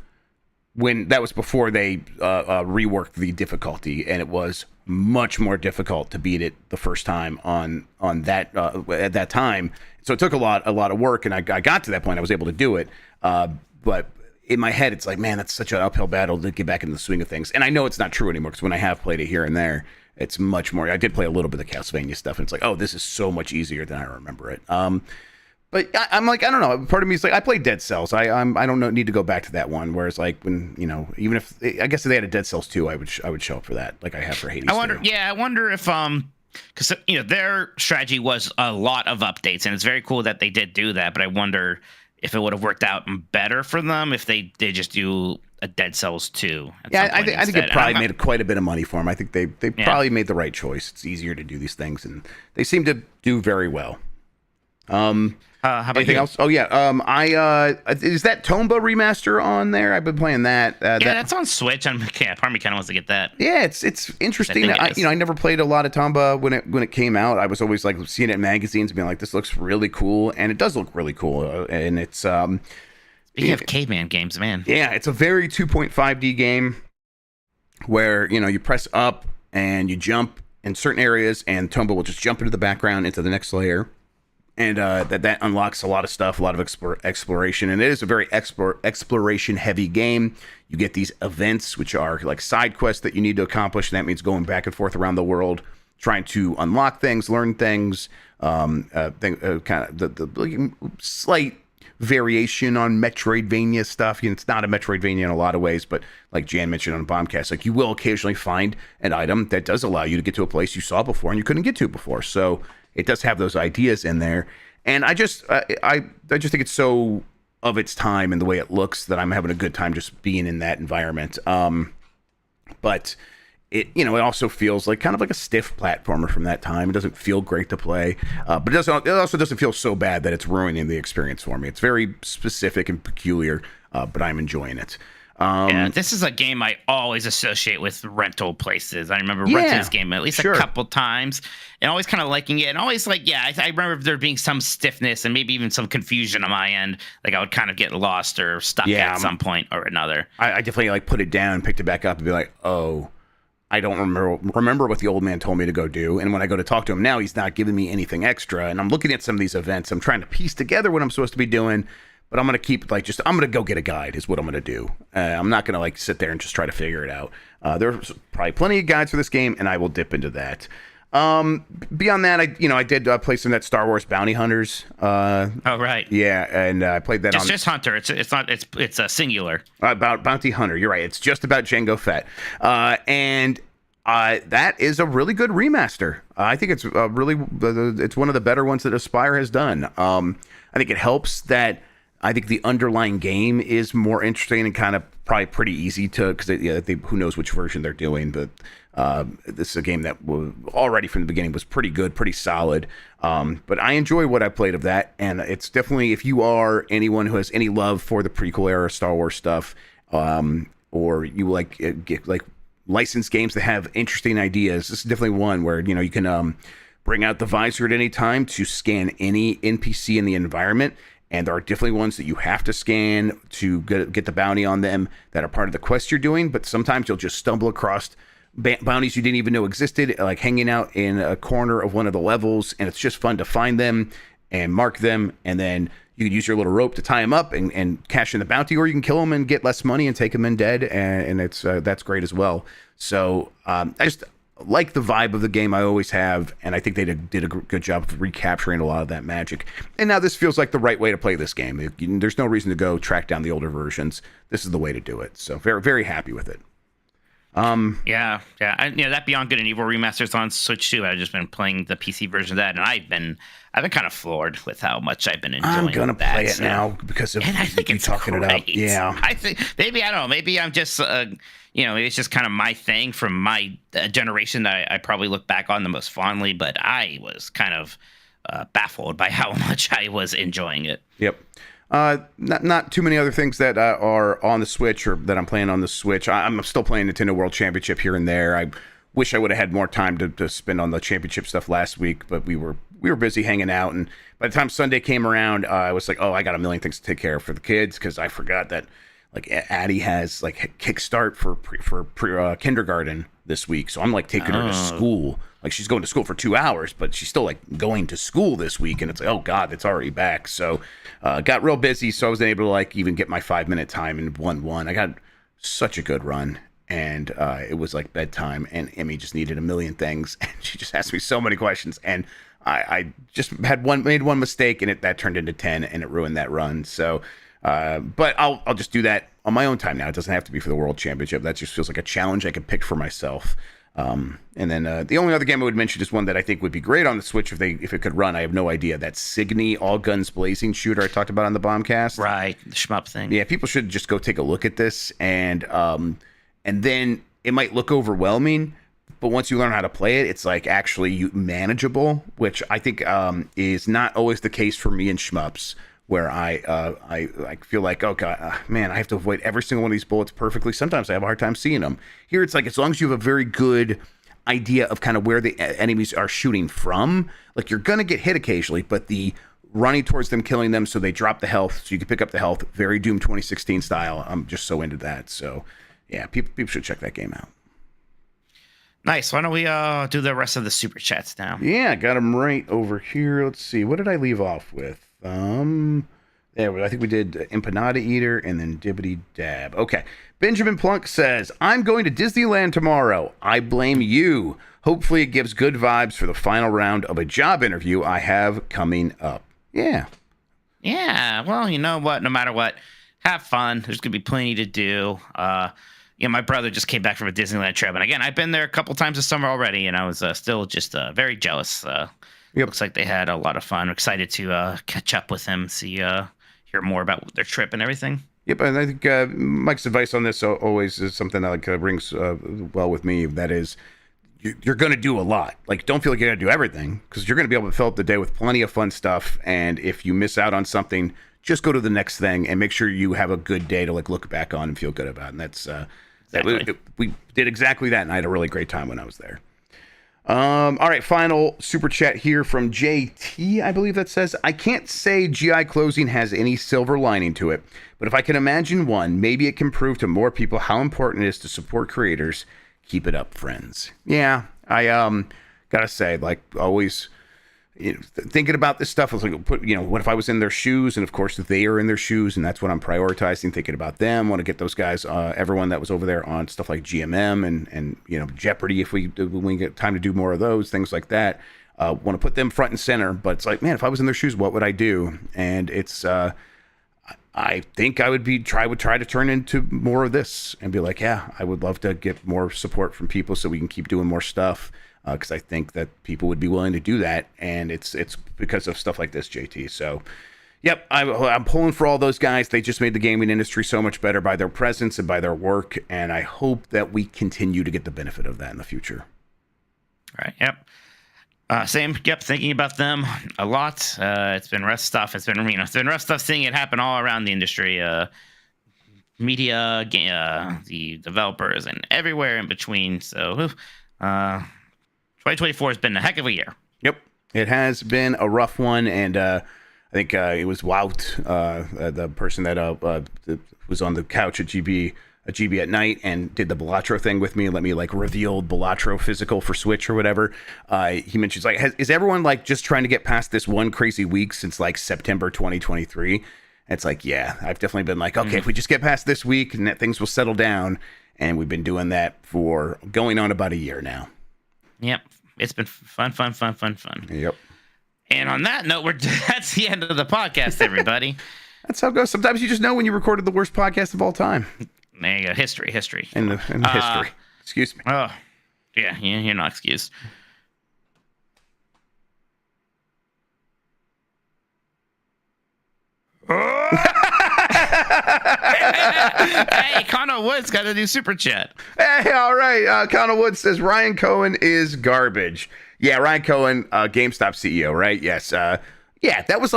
when that was before they reworked the difficulty, and it was much more difficult to beat it the first time on that at that time. So it took a lot of work, and I got to that point. I was able to do it, but in my head, it's like, man, that's such an uphill battle to get back into the swing of things. And I know it's not true anymore, because when I have played it here and there, it's much more. I did play a little bit of Castlevania stuff, and it's like, oh, this is so much easier than I remember it. But I'm like, I don't know. Part of me is like, I played Dead Cells. I don't need to go back to that one. Whereas like when, you know, even if I guess if they had a Dead Cells 2, I would show up for that, like I have for Hades. I wonder. 2. Yeah, I wonder if because you know their strategy was a lot of updates, and it's very cool that they did do that. But I wonder if it would have worked out better for them if they did just do a Dead Cells 2. Yeah, I think it probably made quite a bit of money for them. I think they probably made the right choice. It's easier to do these things, and they seem to do very well. How about anything you? else? Oh yeah. Is that Tomba remaster on there? I've been playing that. That's on Switch. Part of me kind of wants to get that. Yeah, it's interesting. I never played a lot of Tomba when it came out. I was always like seeing it in magazines, and being like, this looks really cool, and it does look really cool. And it's Speaking of caveman games, man. Yeah, it's a very 2.5D game where you press up and you jump in certain areas, and Tomba will just jump into the background into the next layer. And that unlocks a lot of stuff, a lot of exploration, and it is a very exploration-heavy game. You get these events, which are like side quests that you need to accomplish, and that means going back and forth around the world, trying to unlock things, learn things. Kind of the slight variation on Metroidvania stuff. It's not a Metroidvania in a lot of ways, but like Jan mentioned on Bombcast, like you will occasionally find an item that does allow you to get to a place you saw before and you couldn't get to before. So it does have those ideas in there, and I just think it's so of its time and the way it looks that I'm having a good time just being in that environment. But it also feels like kind of like a stiff platformer from that time. It doesn't feel great to play, but it also doesn't feel so bad that it's ruining the experience for me. It's very specific and peculiar, but I'm enjoying it. This is a game I always associate with rental places. I remember renting this game at least a couple times and always kind of liking it. And always like, I remember there being some stiffness and maybe even some confusion on my end. Like I would kind of get lost or stuck at some point or another. I definitely like put it down and picked it back up and be like, oh, I don't remember what the old man told me to go do. And when I go to talk to him now, he's not giving me anything extra. And I'm looking at some of these events. I'm trying to piece together what I'm supposed to be doing. But I'm going to keep I'm going to go get a guide is what I'm going to do. I'm not going to like sit there and just try to figure it out. There's probably plenty of guides for this game, and I will dip into that. Beyond that, I did play some of that Star Wars Bounty Hunters. Oh, right. Yeah, and I played that just Hunter. It's a singular. About Bounty Hunter. You're right. It's just about Jango Fett. And that is a really good remaster. I think it's it's one of the better ones that Aspyr has done. I think it helps that I think the underlying game is more interesting and kind of probably pretty easy to, because who knows which version they're doing, but this is a game that already from the beginning was pretty good, pretty solid. But I enjoy what I played of that, and it's definitely, if you are anyone who has any love for the prequel era Star Wars stuff, or you get licensed games that have interesting ideas, this is definitely one where you can bring out the visor at any time to scan any NPC in the environment. And there are definitely ones that you have to scan to get the bounty on them that are part of the quest you're doing. But sometimes you'll just stumble across bounties you didn't even know existed, like hanging out in a corner of one of the levels. And it's just fun to find them and mark them. And then you can use your little rope to tie them up and cash in the bounty, or you can kill them and get less money and take them in dead. And that's great as well. So I just like the vibe of the game. I always have, and I think they did a good job of recapturing a lot of that magic. And now this feels like the right way to play this game. There's no reason to go track down the older versions. This is the way to do it. So very, very happy with it. That Beyond Good and Evil remaster's on Switch too. I've just been playing the PC version of that, and I've been kind of floored with how much I've been enjoying. I'm gonna play it now because of I think you it's talking great. it up. Yeah, I think maybe I don't know. Maybe I'm just it's just kind of my thing from my generation that I probably look back on the most fondly. But I was kind of baffled by how much I was enjoying it. Yep. Not too many other things that are on the Switch or that I'm playing on the Switch. I'm still playing Nintendo World Championship here and there. I wish I would have had more time to spend on the championship stuff last week, but we were busy hanging out. And by the time Sunday came around, I was like, oh, I got a million things to take care of for the kids, because I forgot that like Addie has like kickstart for kindergarten this week, so I'm like taking her to school. Like she's going to school for 2 hours, but she's still like going to school this week, and it's like, oh god, it's already back. So got real busy, so I wasn't able to like even get my 5-minute time in 1-1. I got such a good run, and it was like bedtime, and Emmy just needed a million things, and she just asked me so many questions, and I just made one mistake, and that turned into 10, and it ruined that run. So but I'll just do that on my own time now. It doesn't have to be for the World Championship. That just feels like a challenge I could pick for myself. And then the only other game I would mention is one that I think would be great on the Switch if it could run. I have no idea. That Signy All Guns Blazing shooter I talked about on the Bombcast. Right, the shmup thing. Yeah, people should just go take a look at this, and then it might look overwhelming, but once you learn how to play it, it's like actually manageable, which I think is not always the case for me in shmups, where I feel like, oh god, man, I have to avoid every single one of these bullets perfectly. Sometimes I have a hard time seeing them. Here it's like, as long as you have a very good idea of kind of where the enemies are shooting from, like you're gonna get hit occasionally, but the running towards them, killing them so they drop the health, so you can pick up the health, very Doom 2016 style. I'm just so into that. So yeah, people should check that game out. Nice. Why don't we do the rest of the super chats now? Yeah, got them right over here. Let's see. What did I leave off with? There, I think we did Empanada Eater and then Dibbity Dab. Okay. Benjamin Plunk says, I'm going to Disneyland tomorrow. I blame you. Hopefully it gives good vibes for the final round of a job interview I have coming up. Yeah. Yeah. Well, you know what? No matter what, have fun. There's going to be plenty to do. My brother just came back from a Disneyland trip. And again, I've been there a couple times this summer already, and I was still just very jealous. Yep. Looks like they had a lot of fun. I'm excited to catch up with him, hear more about their trip and everything. Yep, and I think Mike's advice on this always is something that rings well with me. That is, you're going to do a lot. Like, don't feel like you're going to do everything, because you're going to be able to fill up the day with plenty of fun stuff. And if you miss out on something, just go to the next thing and make sure you have a good day to look back on and feel good about. And that's exactly. We did exactly that, and I had a really great time when I was there. All right, final super chat here from JT, I believe that says, I can't say GI closing has any silver lining to it, but if I can imagine one, maybe it can prove to more people how important it is to support creators. Keep it up, friends. Yeah, I gotta say, like, always thinking about this stuff, I was like, what if I was in their shoes? And of course they are in their shoes, and that's what I'm prioritizing, thinking about them. Want to get those guys, everyone that was over there on stuff like GMM and Jeopardy, when we get time to do more of those things like that. Want to put them front and center, but it's like, man, if I was in their shoes, what would I do? And it's I think I would try to turn into more of this and be like, yeah, I would love to get more support from people so we can keep doing more stuff. Because I think that people would be willing to do that, and it's because of stuff like this, JT. So, yep, I'm pulling for all those guys. They just made the gaming industry so much better by their presence and by their work, and I hope that we continue to get the benefit of that in the future. All right, yep. Same, yep, thinking about them a lot. It's been rough stuff. It's been rough stuff seeing it happen all around the industry. Media, the developers, and everywhere in between. So, 2024 has been a heck of a year. Yep. It has been a rough one, and I think it was Wout, the person that was on the couch at GB at night and did the Balatro thing with me and let me reveal Balatro physical for Switch or whatever. He mentions is everyone just trying to get past this one crazy week since September 2023? And it's yeah, I've definitely been okay, if we just get past this week and things will settle down, and we've been doing that for going on about a year now. Yep. It's been fun. Yep. And on that note, that's the end of the podcast, everybody. That's how it goes. Sometimes you just know when you recorded the worst podcast of all time. There you go. History. In the history. Excuse me. Oh, yeah, you're not excused. Hey, Connor Woods got a new super chat. Hey, all right. Connor Woods says Ryan Cohen is garbage. Yeah, Ryan Cohen, GameStop CEO, right? Yes. Yeah, that was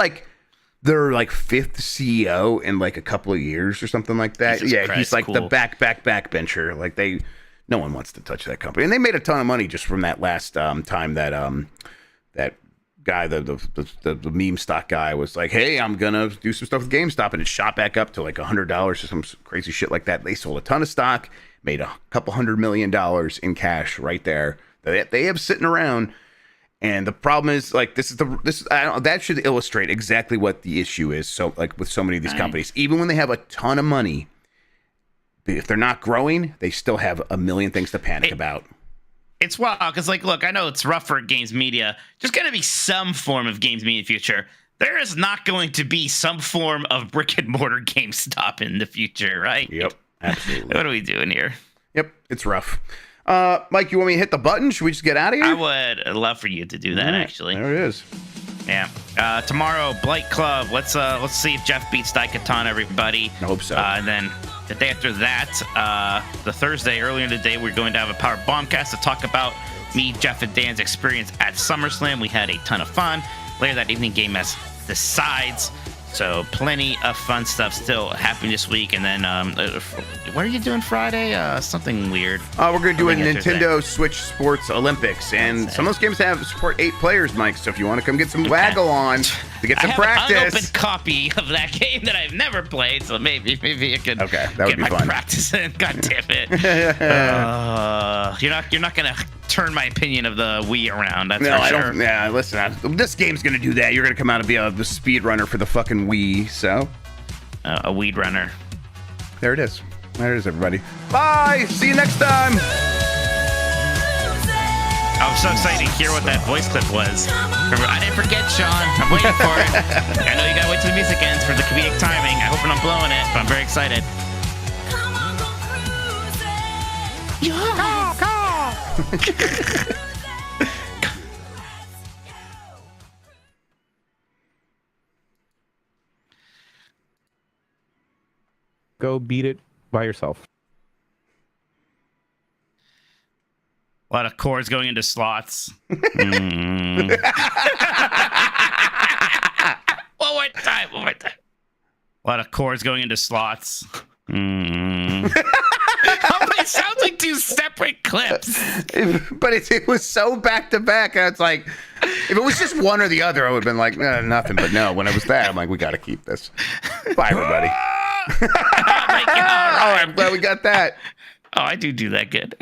their fifth CEO in a couple of years or something like that. Jesus yeah, Christ, he's cool. The backbencher. No one wants to touch that company, and they made a ton of money just from that last time that guy, the meme stock guy, was like, "Hey, I'm gonna do some stuff with GameStop," and it shot back up to like $100 or some crazy shit like that. They sold a ton of stock, made a couple $100 million in cash right there that they have sitting around. And the problem is, like, that should illustrate exactly what the issue is. So, like, with so many of these companies, even when they have a ton of money, if they're not growing, they still have a million things to panic about. It's wild because, like, look, I know it's rough for games media. There's going to be some form of games media in the future. There is not going to be some form of brick and mortar GameStop in the future, right? Yep, absolutely. What are we doing here? Yep, it's rough. Mike, you want me to hit the button? Should we just get out of here? I would love for you to do that, actually. There it is. Yeah. Tomorrow, Blight Club. Let's see if Jeff beats Daikatana, everybody. I hope so. And then the day after that, the Thursday, earlier in the day, we're going to have a Power Bombcast to talk about me, Jeff, and Dan's experience at SummerSlam. We had a ton of fun. Later that evening, Game S decides. So plenty of fun stuff still happening this week. And then, what are you doing Friday? Something weird. We're going to do a Nintendo Switch Sports Olympics. And some of those games support 8 players, Mike. So if you want to come get some waggle on to get some practice. I have an unopened copy of that game that I've never played. So maybe I could that would get be my fun. practice in. God damn it. You're not going to turn my opinion of the Wii around. That's for sure. I don't. Yeah, listen. This game's going to do that. You're going to come out and be the speed runner for the fucking Wii. So, a weed runner. There it is. There it is, everybody. Bye. See you next time. I was so excited to hear what that voice clip was. I didn't forget, Sean. I'm waiting for it. I know you gotta wait till the music ends for the comedic timing. I hope I'm not blowing it, but I'm very excited. Go beat it by yourself. A lot of chords going into slots. One more time. A lot of chords going into slots. It sounds like 2 separate clips. But it was so back to back. It's like, if it was just one or the other, I would have been like, nothing. But no, when it was that, I'm like, we got to keep this. Bye, everybody. Oh my God. All right, I'm glad we got that. Oh, I do that good.